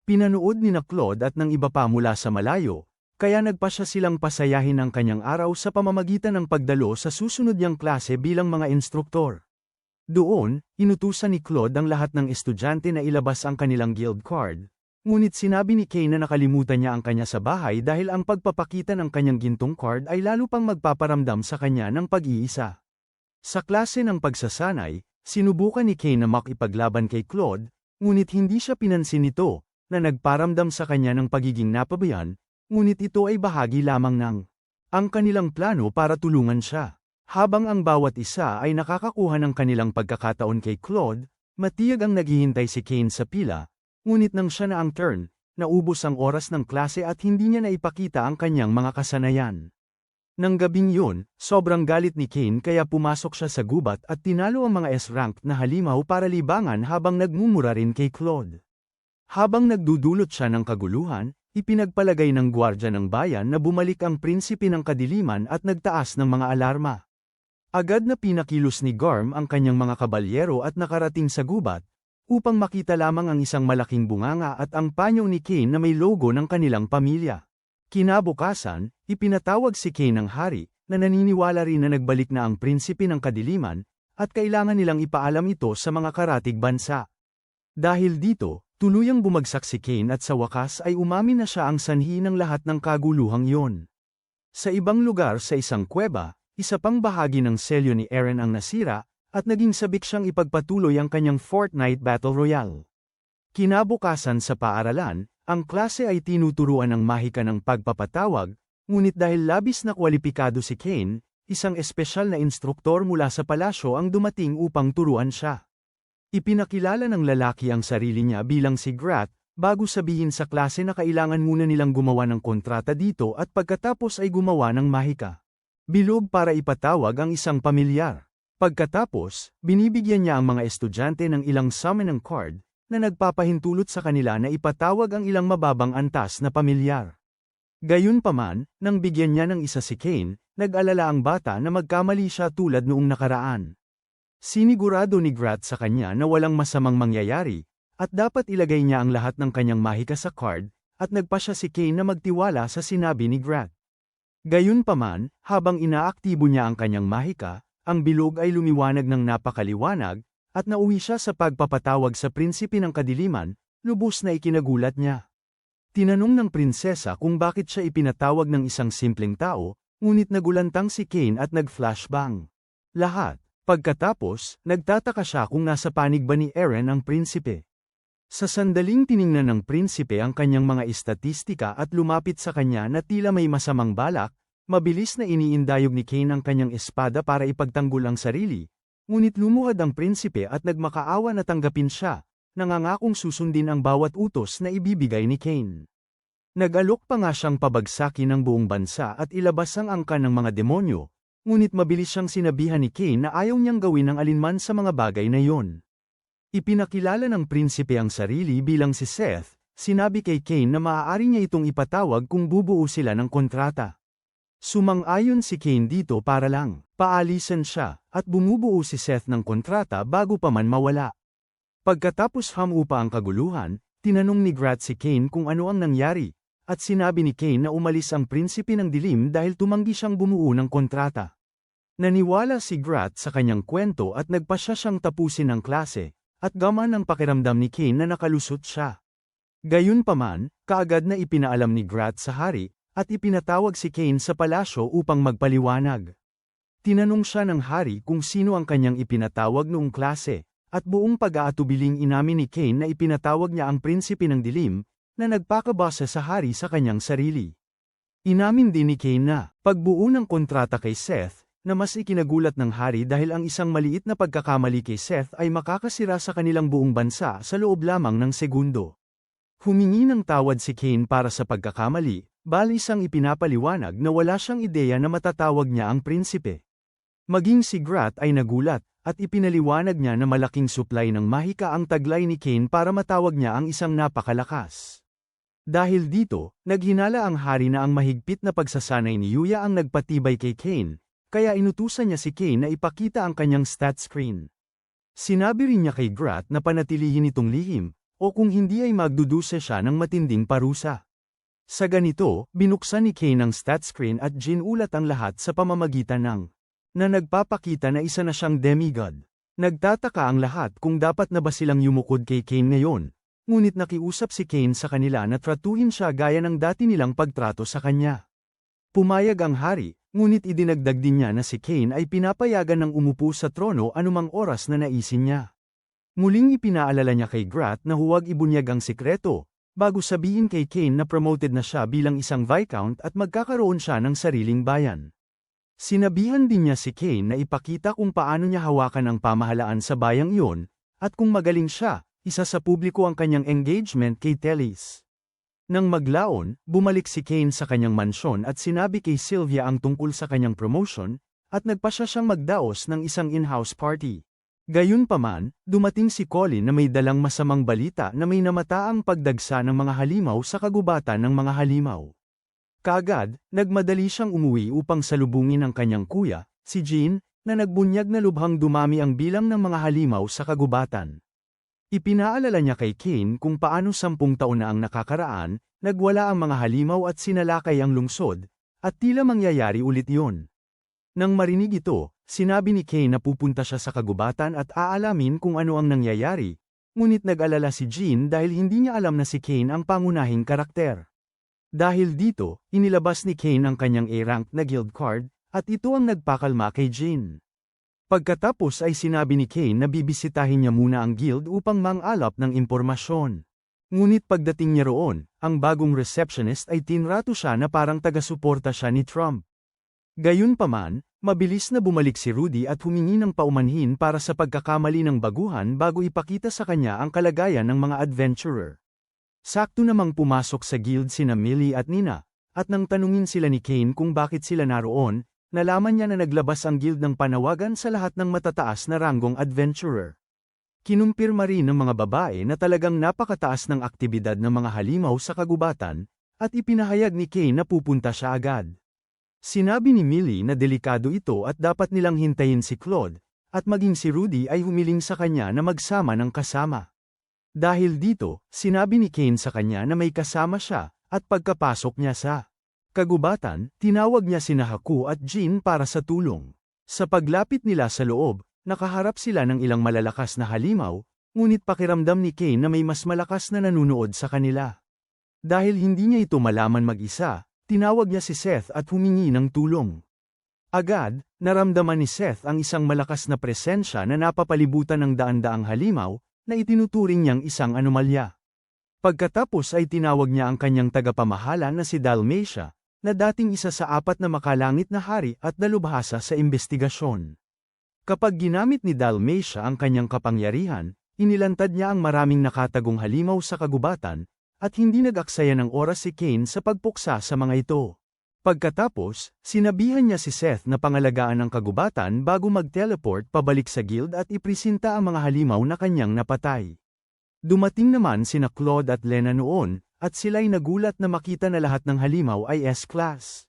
Pinanood ni na Claude at ng iba pa mula sa malayo, kaya nagpasya silang pasayahin ang kanyang araw sa pamamagitan ng pagdalo sa susunod niyang klase bilang mga instruktor. Doon, inutusan ni Claude ang lahat ng estudyante na ilabas ang kanilang guild card, ngunit sinabi ni Kane na nakalimutan niya ang kanya sa bahay dahil ang pagpapakita ng kanyang gintong card ay lalo pang magpaparamdam sa kanya ng pag-iisa. Sa klase ng pagsasanay, sinubukan ni Kane na makipaglaban kay Claude, ngunit hindi siya pinansin nito, na nagparamdam sa kanya ng pagiging napabayan, ngunit ito ay bahagi lamang ng ang kanilang plano para tulungan siya. Habang ang bawat isa ay nakakakuha ng kanilang pagkakataon kay Claude, matiyag ang naghihintay si Kane sa pila, ngunit nang siya na ang turn, naubos ang oras ng klase at hindi niya naipakita ang kanyang mga kasanayan. Nang gabing yun, sobrang galit ni Kane kaya pumasok siya sa gubat at tinalo ang mga S-rank na halimaw para libangan habang nagmumura rin kay Claude. Habang nagdudulot siya ng kaguluhan, ipinagpalagay ng gwardya ng bayan na bumalik ang prinsipe ng kadiliman at nagtaas ng mga alarma. Agad na pinakilos ni Garm ang kanyang mga kabalyero at nakarating sa gubat, upang makita lamang ang isang malaking bunganga at ang panyo ni Kane na may logo ng kanilang pamilya. Kinabukasan, ipinatawag si Kane ng hari, na naniniwala rin na nagbalik na ang prinsipe ng kadiliman, at kailangan nilang ipaalam ito sa mga karatig bansa. Dahil dito, tuluyang bumagsak si Kane at sa wakas ay umamin na siya ang sanhi ng lahat ng kaguluhang yon. Sa ibang lugar sa isang kuweba, isa pang bahagi ng selyo ni Eren ang nasira, at naging sabik siyang ipagpatuloy ang kanyang Fortnite Battle Royale. Kinabukasan sa paaralan, ang klase ay tinuturuan ng mahika ng pagpapatawag, ngunit dahil labis na kwalipikado si Kane, isang espesyal na instruktor mula sa palasyo ang dumating upang turuan siya. Ipinakilala ng lalaki ang sarili niya bilang si Grat, bago sabihin sa klase na kailangan muna nilang gumawa ng kontrata dito at pagkatapos ay gumawa ng mahika. Bilog para ipatawag ang isang pamilyar. Pagkatapos, binibigyan niya ang mga estudyante ng ilang summon card, na nagpapahintulot sa kanila na ipatawag ang ilang mababang antas na pamilyar. Gayunpaman, nang bigyan niya ng isa si Kane, nag-alala ang bata na magkamali siya tulad noong nakaraan. Sinigurado ni Grat sa kanya na walang masamang mangyayari, at dapat ilagay niya ang lahat ng kanyang mahika sa card, at nagpasya si Kane na magtiwala sa sinabi ni Grat. Gayunpaman, habang inaaktibo niya ang kanyang mahika, ang bilog ay lumiwanag ng napakaliwanag, at nauwi siya sa pagpapatawag sa prinsipe ng kadiliman, lubos na ikinagulat niya. Tinanong ng prinsesa kung bakit siya ipinatawag ng isang simpleng tao, ngunit nagulantang si Kane at nag-flashbang. Lahat. Pagkatapos, nagtataka siya kung nasa panig ba ni Eren ang prinsipe. Sa sandaling tiningnan ng prinsipe ang kanyang mga istatistika at lumapit sa kanya na tila may masamang balak, mabilis na iniindayog ni Kane ang kanyang espada para ipagtanggol ang sarili, ngunit lumuhad ang prinsipe at nagmakaawa na tanggapin siya, nangangakong susundin ang bawat utos na ibibigay ni Kane. Nag-alok pa nga siyang pabagsakin ng buong bansa at ilabas ang angkan ng mga demonyo, ngunit mabilis siyang sinabihan ni Kane na ayaw niyang gawin ang alinman sa mga bagay na yon. Ipinakilala ng prinsipe ang sarili bilang si Seth, sinabi kay Kane na maaari niya itong ipatawag kung bubuo sila ng kontrata. Sumang-ayon si Kane dito para lang paalisan siya, at bumubuo si Seth ng kontrata bago pa man mawala. Pagkatapos hamupa ang kaguluhan, tinanong ni Grat si Kane kung ano ang nangyari, at sinabi ni Kane na umalis ang prinsipe ng dilim dahil tumanggi siyang bumuo ng kontrata. Naniwala si Grat sa kanyang kwento at nagpasya siyang tapusin ang klase, at gaman ang pakiramdam ni Kane na nakalusot siya. Gayunpaman, kaagad na ipinaalam ni Grat sa hari, at ipinatawag si Kane sa palasyo upang magpaliwanag. Tinanong siya ng hari kung sino ang kanyang ipinatawag noong klase, at buong pag-aatubiling inamin ni Kane na ipinatawag niya ang prinsipe ng dilim, na nagpakabasa sa hari sa kanyang sarili. Inamin din ni Kane na, pagbuo ng kontrata kay Seth, na mas ikinagulat ng hari dahil ang isang maliit na pagkakamali kay Seth ay makakasira sa kanilang buong bansa sa loob lamang ng segundo. Humingi ng tawad si Cain para sa pagkakamali, bali isang ipinapaliwanag na wala siyang ideya na matatawag niya ang prinsipe. Maging si Grat ay nagulat, at ipinaliwanag niya na malaking supply ng mahika ang taglay ni Cain para matawag niya ang isang napakalakas. Dahil dito, naghinala ang hari na ang mahigpit na pagsasanay ni Yuya ang nagpatibay kay Cain, kaya inutusan niya si Cain na ipakita ang kanyang stat screen. Sinabi rin niya kay Grat na panatilihin itong lihim, o kung hindi ay magduduse siya ng matinding parusa. Sa ganito, binuksan ni Cain ang stat screen at ginulat ang lahat sa pamamagitan ng na nagpapakita na isa na siyang demigod. Nagtataka ang lahat kung dapat na ba silang yumukod kay Cain ngayon, ngunit nakiusap si Cain sa kanila na tratuhin siya gaya ng dati nilang pagtrato sa kanya. Pumayag ang hari, ngunit idinagdag din niya na si Cain ay pinapayagan ng umupo sa trono anumang oras na naisin niya. Muling ipinaalala niya kay Grat na huwag ibunyag ang sikreto, bago sabihin kay Cain na promoted na siya bilang isang viscount at magkakaroon siya ng sariling bayan. Sinabihan din niya si Cain na ipakita kung paano niya hawakan ang pamahalaan sa bayang iyon, at kung magaling siya, isa sa publiko ang kanyang engagement kay Teles. Nang maglaon, bumalik si Cain sa kanyang mansyon at sinabi kay Sylvia ang tungkol sa kanyang promotion, at nagpasya siyang magdaos ng isang in-house party. Gayunpaman, dumating si Colin na may dalang masamang balita na may namataang pagdagsa ng mga halimaw sa kagubatan ng mga halimaw. Kaagad, nagmadali siyang umuwi upang salubungin ang kanyang kuya, si Jean, na nagbunyag na lubhang dumami ang bilang ng mga halimaw sa kagubatan. Ipinaalala niya kay Cain kung paano 10 taon na ang nakakaraan, nagwala ang mga halimaw at sinalakay ang lungsod, at tila mangyayari ulit iyon. Nang marinig ito, sinabi ni Cain na pupunta siya sa kagubatan at aalamin kung ano ang nangyayari, ngunit nag-alala si Jean dahil hindi niya alam na si Cain ang pangunahing karakter. Dahil dito, inilabas ni Cain ang kanyang A-rank na guild card, at ito ang nagpakalma kay Jean. Pagkatapos ay sinabi ni Cain na bibisitahin niya muna ang guild upang mang-alap ng impormasyon. Ngunit pagdating niya roon, ang bagong receptionist ay tinrato siya na parang taga-suporta siya ni Trump. Gayunpaman, mabilis na bumalik si Rudy at humingi ng paumanhin para sa pagkakamali ng baguhan bago ipakita sa kanya ang kalagayan ng mga adventurer. Sakto namang pumasok sa guild sina Millie at Nina, at nang tanungin sila ni Cain kung bakit sila naroon, nalaman niya na naglabas ang guild ng panawagan sa lahat ng matataas na ranggong adventurer. Kinumpirma rin ng mga babae na talagang napakataas ng aktibidad ng mga halimaw sa kagubatan, at ipinahayag ni Cain na pupunta siya agad. Sinabi ni Millie na delikado ito at dapat nilang hintayin si Claude, at maging si Rudy ay humiling sa kanya na magsama ng kasama. Dahil dito, sinabi ni Cain sa kanya na may kasama siya, at pagkapasok niya sa kagubatan, tinawag niya sina Haku at Jean para sa tulong. Sa paglapit nila sa loob, nakaharap sila ng ilang malalakas na halimaw, ngunit pakiramdam ni Cain na may mas malakas na nanunood sa kanila. Dahil hindi niya ito malaman mag-isa, tinawag niya si Seth at humingi ng tulong. Agad, naramdaman ni Seth ang isang malakas na presensya na napapalibutan ng daan-daang halimaw, na itinuturing niyang isang anomalya. Pagkatapos ay tinawag niya ang kanyang tagapamahala na si Dalmatia, na dating isa sa 4 na makalangit na hari at dalubhasa sa investigasyon. Kapag ginamit ni Dalmatia ang kanyang kapangyarihan, inilantad niya ang maraming nakatagong halimaw sa kagubatan, at hindi nag-aksaya ng oras si Cain sa pagpuksa sa mga ito. Pagkatapos, sinabihan niya si Seth na pangalagaan ang kagubatan bago mag-teleport pabalik sa guild at ipresenta ang mga halimaw na kanyang napatay. Dumating naman sina Claude at Lena noon, at sila'y nagulat na makita na lahat ng halimaw ay S-class.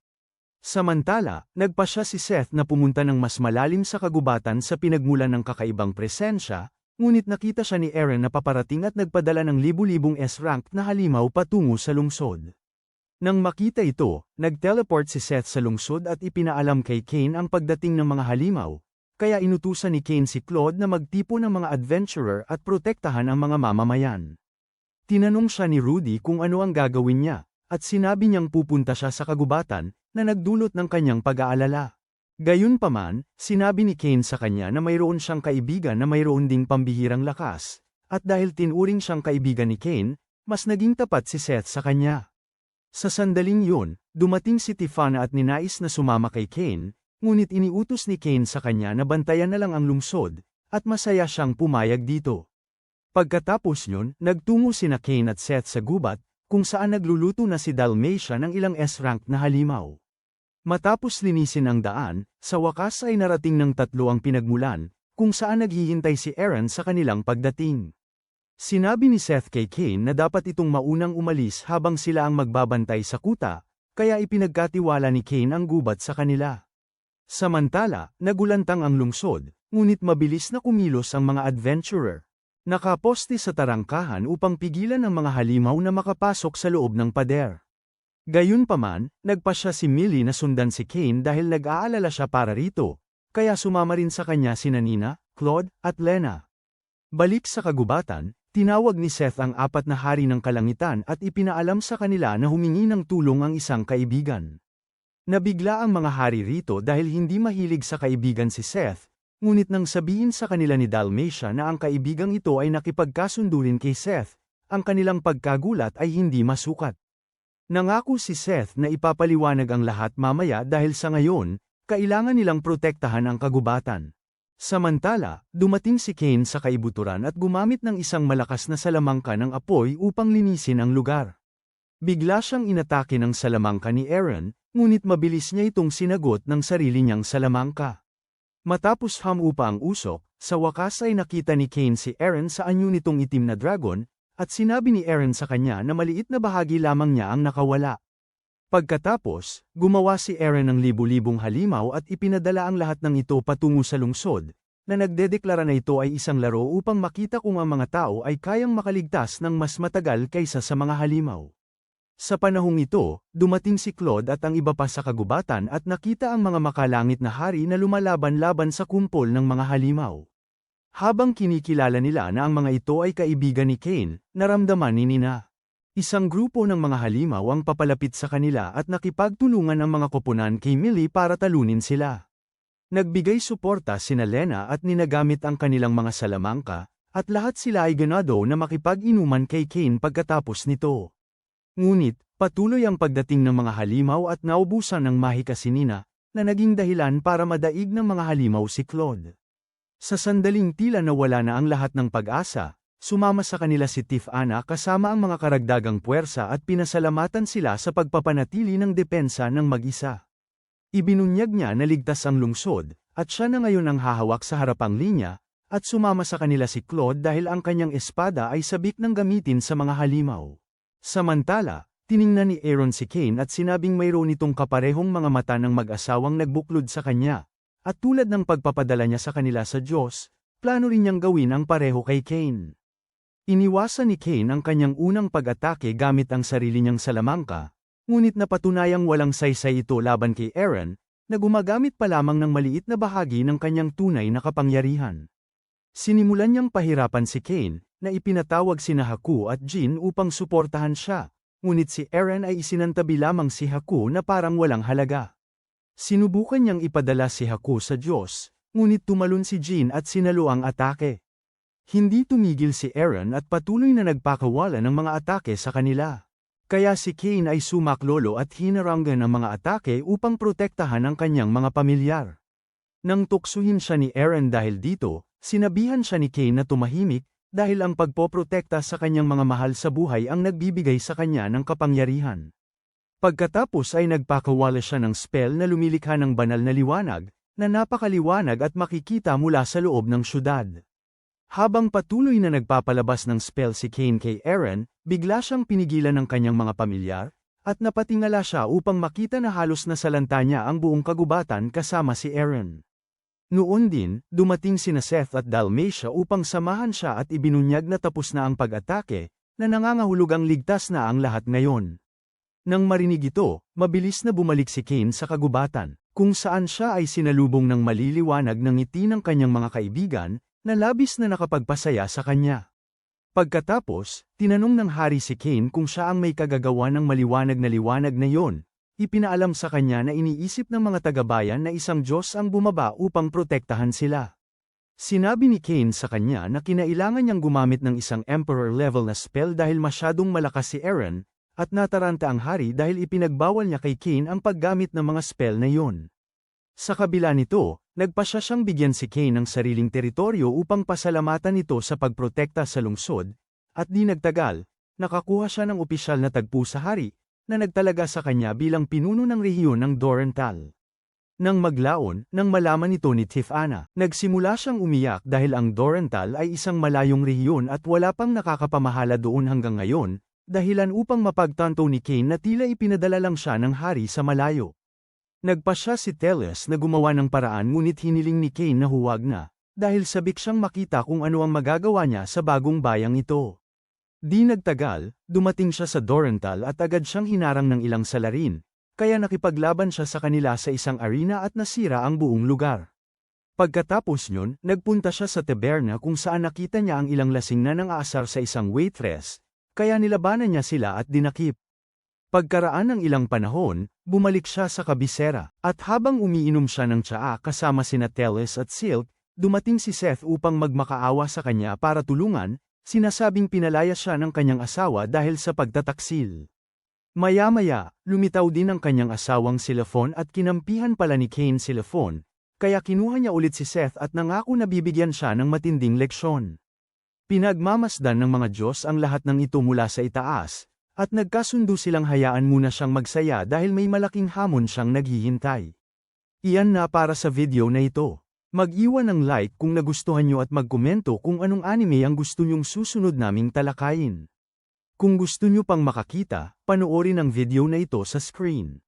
Samantala, nagpasya si Seth na pumunta ng mas malalim sa kagubatan sa pinagmulan ng kakaibang presensya, ngunit nakita siya ni Eren na paparating at nagpadala ng libu-libong S-rank na halimaw patungo sa lungsod. Nang makita ito, nag-teleport si Seth sa lungsod at ipinaalam kay Cain ang pagdating ng mga halimaw, kaya inutusan ni Cain si Claude na magtipo ng mga adventurer at protektahan ang mga mamamayan. Tinanong siya ni Rudy kung ano ang gagawin niya, at sinabi niyang pupunta siya sa kagubatan, na nagdulot ng kanyang pag-aalala. Gayunpaman, sinabi ni Cain sa kanya na mayroon siyang kaibigan na mayroon ding pambihirang lakas, at dahil tinuring siyang kaibigan ni Cain, mas naging tapat si Seth sa kanya. Sa sandaling yun, dumating si Tiffana at ninais na sumama kay Cain, ngunit iniutos ni Cain sa kanya na bantayan na lang ang lungsod, at masaya siyang pumayag dito. Pagkatapos yun, nagtungo sina Cain at Seth sa gubat, kung saan nagluluto na si Dalmatia ng ilang S-rank na halimaw. Matapos linisin ang daan, sa wakas ay narating ng tatlo ang pinagmulan, kung saan naghihintay si Aaron sa kanilang pagdating. Sinabi ni Seth kay Cain na dapat itong maunang umalis habang sila ang magbabantay sa kuta, kaya ipinagkatiwala ni Cain ang gubat sa kanila. Samantala, nagulantang ang lungsod, ngunit mabilis na kumilos ang mga adventurer. Nakaposte sa tarangkahan upang pigilan ang mga halimaw na makapasok sa loob ng pader. Gayunpaman, nagpasya si Millie na sundan si Cain dahil nag-aalala siya para rito, kaya sumama rin sa kanya sina Nina, Claude, at Lena. Balik sa kagubatan, tinawag ni Seth ang apat na hari ng kalangitan at ipinaalam sa kanila na humingi ng tulong ang isang kaibigan. Nabigla ang mga hari rito dahil hindi mahilig sa kaibigan si Seth, ngunit nang sabihin sa kanila ni Dalmatia na ang kaibigang ito ay nakipagkasundo rin kay Seth, ang kanilang pagkagulat ay hindi masukat. Nangako si Seth na ipapaliwanag ang lahat mamaya dahil sa ngayon, kailangan nilang protektahan ang kagubatan. Samantala, dumating si Cain sa kaibuturan at gumamit ng isang malakas na salamangka ng apoy upang linisin ang lugar. Bigla siyang inatake ng salamangka ni Aaron, ngunit mabilis niya itong sinagot ng sarili niyang salamangka. Matapos hamupa ang usok, sa wakas ay nakita ni Cain si Aaron sa anyo nitong itim na dragon, at sinabi ni Aaron sa kanya na maliit na bahagi lamang niya ang nakawala. Pagkatapos, gumawa si Aaron ng libu-libong halimaw at ipinadala ang lahat ng ito patungo sa lungsod, na nagdedeklara na ito ay isang laro upang makita kung ang mga tao ay kayang makaligtas ng mas matagal kaysa sa mga halimaw. Sa panahong ito, dumating si Claude at ang iba pa sa kagubatan at nakita ang mga makalangit na hari na lumalaban-laban sa kumpol ng mga halimaw. Habang kinikilala nila na ang mga ito ay kaibigan ni Cain, naramdaman ni Nina. Isang grupo ng mga halimaw ang papalapit sa kanila at nakipagtulungan ang mga koponan kay Millie para talunin sila. Nagbigay suporta sina Lena at ninagamit ang kanilang mga salamangka, at lahat sila ay ganado na makipag-inuman kay Cain pagkatapos nito. Ngunit, patuloy ang pagdating ng mga halimaw at naubusan ng mahika si Nina, na naging dahilan para madaig ng mga halimaw si Claude. Sa sandaling tila nawala na ang lahat ng pag-asa, sumama sa kanila si Tiff-Ana kasama ang mga karagdagang puwersa at pinasalamatan sila sa pagpapanatili ng depensa ng mag-isa. Ibinunyag niya na ligtas ang lungsod, at siya na ngayon ang hahawak sa harapang linya, at sumama sa kanila si Claude dahil ang kanyang espada ay sabik ng gamitin sa mga halimaw. Samantala, tiningnan ni Aaron si Cain at sinabing mayroon itong kaparehong mga mata ng mag-asawang nagbuklod sa kanya, at tulad ng pagpapadala niya sa kanila sa Diyos, plano rin niyang gawin ang pareho kay Cain. Iniwasan ni Cain ang kanyang unang pag-atake gamit ang sarili niyang salamangka, ngunit napatunayang walang saysay ito laban kay Aaron, na gumagamit pa lamang ng maliit na bahagi ng kanyang tunay na kapangyarihan. Sinimulan niyang pahirapan si Cain, na ipinatawag sina Haku at Jin upang suportahan siya, ngunit si Aaron ay isinantabi lamang si Haku na parang walang halaga. Sinubukan niyang ipadala si Haku sa Diyos, ngunit tumalon si Jin at sinalo ang atake. Hindi tumigil si Aaron at patuloy na nagpakawala ng mga atake sa kanila. Kaya si Cain ay sumaklolo at hinarangan ang mga atake upang protektahan ang kanyang mga pamilyar. Nang tuksuhin siya ni Aaron dahil dito, sinabihan siya ni Cain na tumahimik, dahil ang pagpoprotekta sa kanyang mga mahal sa buhay ang nagbibigay sa kanya ng kapangyarihan. Pagkatapos ay nagpakawala siya ng spell na lumilikha ng banal na liwanag, na napakaliwanag at makikita mula sa loob ng syudad. Habang patuloy na nagpapalabas ng spell si Cain kay Aaron, bigla siyang pinigilan ng kanyang mga pamilyar, at napatingala siya upang makita na halos nasalanta niya ang buong kagubatan kasama si Aaron. Noon din, dumating sina Seth at Dalmatia upang samahan siya at ibinunyag na tapos na ang pag-atake, na nangangahulugang ligtas na ang lahat ngayon. Nang marinig ito, mabilis na bumalik si Cain sa kagubatan, kung saan siya ay sinalubong ng maliliwanag ng ngiti ng kanyang mga kaibigan, na labis na nakapagpasaya sa kanya. Pagkatapos, tinanong ng hari si Cain kung siya ang may kagagawa ng maliwanag na liwanag na yon. Ipinaalam sa kanya na iniisip ng mga taga-bayan na isang Diyos ang bumaba upang protektahan sila. Sinabi ni Cain sa kanya na kinailangan niyang gumamit ng isang emperor-level na spell dahil masyadong malakas si Aaron, at nataranta ang hari dahil ipinagbawal niya kay Cain ang paggamit ng mga spell na iyon. Sa kabila nito, nagpasya siyang bigyan si Cain ng sariling teritoryo upang pasalamatan ito sa pagprotekta sa lungsod, at di nagtagal, nakakuha siya ng opisyal na tagpo sa hari, na nagtalaga sa kanya bilang pinuno ng rehiyon ng Dorental. Nang maglaon, nang malaman ito ni Tifana, nagsimula siyang umiyak dahil ang Dorental ay isang malayong rehiyon at wala pang nakakapamahala doon hanggang ngayon, dahilan upang mapagtanto ni Cain na tila ipinadala lang siya ng hari sa malayo. Nagpasya si Teles na gumawa ng paraan ngunit hiniling ni Cain na huwag na, dahil sabik siyang makita kung ano ang magagawa niya sa bagong bayang ito. Di nagtagal, dumating siya sa Dorental at agad siyang hinarang ng ilang salarin, kaya nakipaglaban siya sa kanila sa isang arena at nasira ang buong lugar. Pagkatapos nyon, nagpunta siya sa taberna kung saan nakita niya ang ilang lasing na nang-aasar sa isang waitress, kaya nilabanan niya sila at dinakip. Pagkaraan ng ilang panahon, bumalik siya sa kabisera, at habang umiinom siya ng tsaa kasama sina Teles at Silk, dumating si Seth upang magmakaawa sa kanya para tulungan, sinasabing pinalaya siya ng kanyang asawa dahil sa pagtataksil. Maya-maya, lumitaw din ang kanyang asawang si Lefon at kinampihan pala ni Cain si Lefon, kaya kinuha niya ulit si Seth at nangako na bibigyan siya ng matinding leksyon. Pinagmamasdan ng mga Diyos ang lahat ng ito mula sa itaas, at nagkasundo silang hayaan muna siyang magsaya dahil may malaking hamon siyang naghihintay. Iyan na para sa video na ito. Mag-iwan ng like kung nagustuhan nyo at magkomento kung anong anime ang gusto nyong susunod naming talakayin. Kung gusto nyo pang makakita, panoorin ang video na ito sa screen.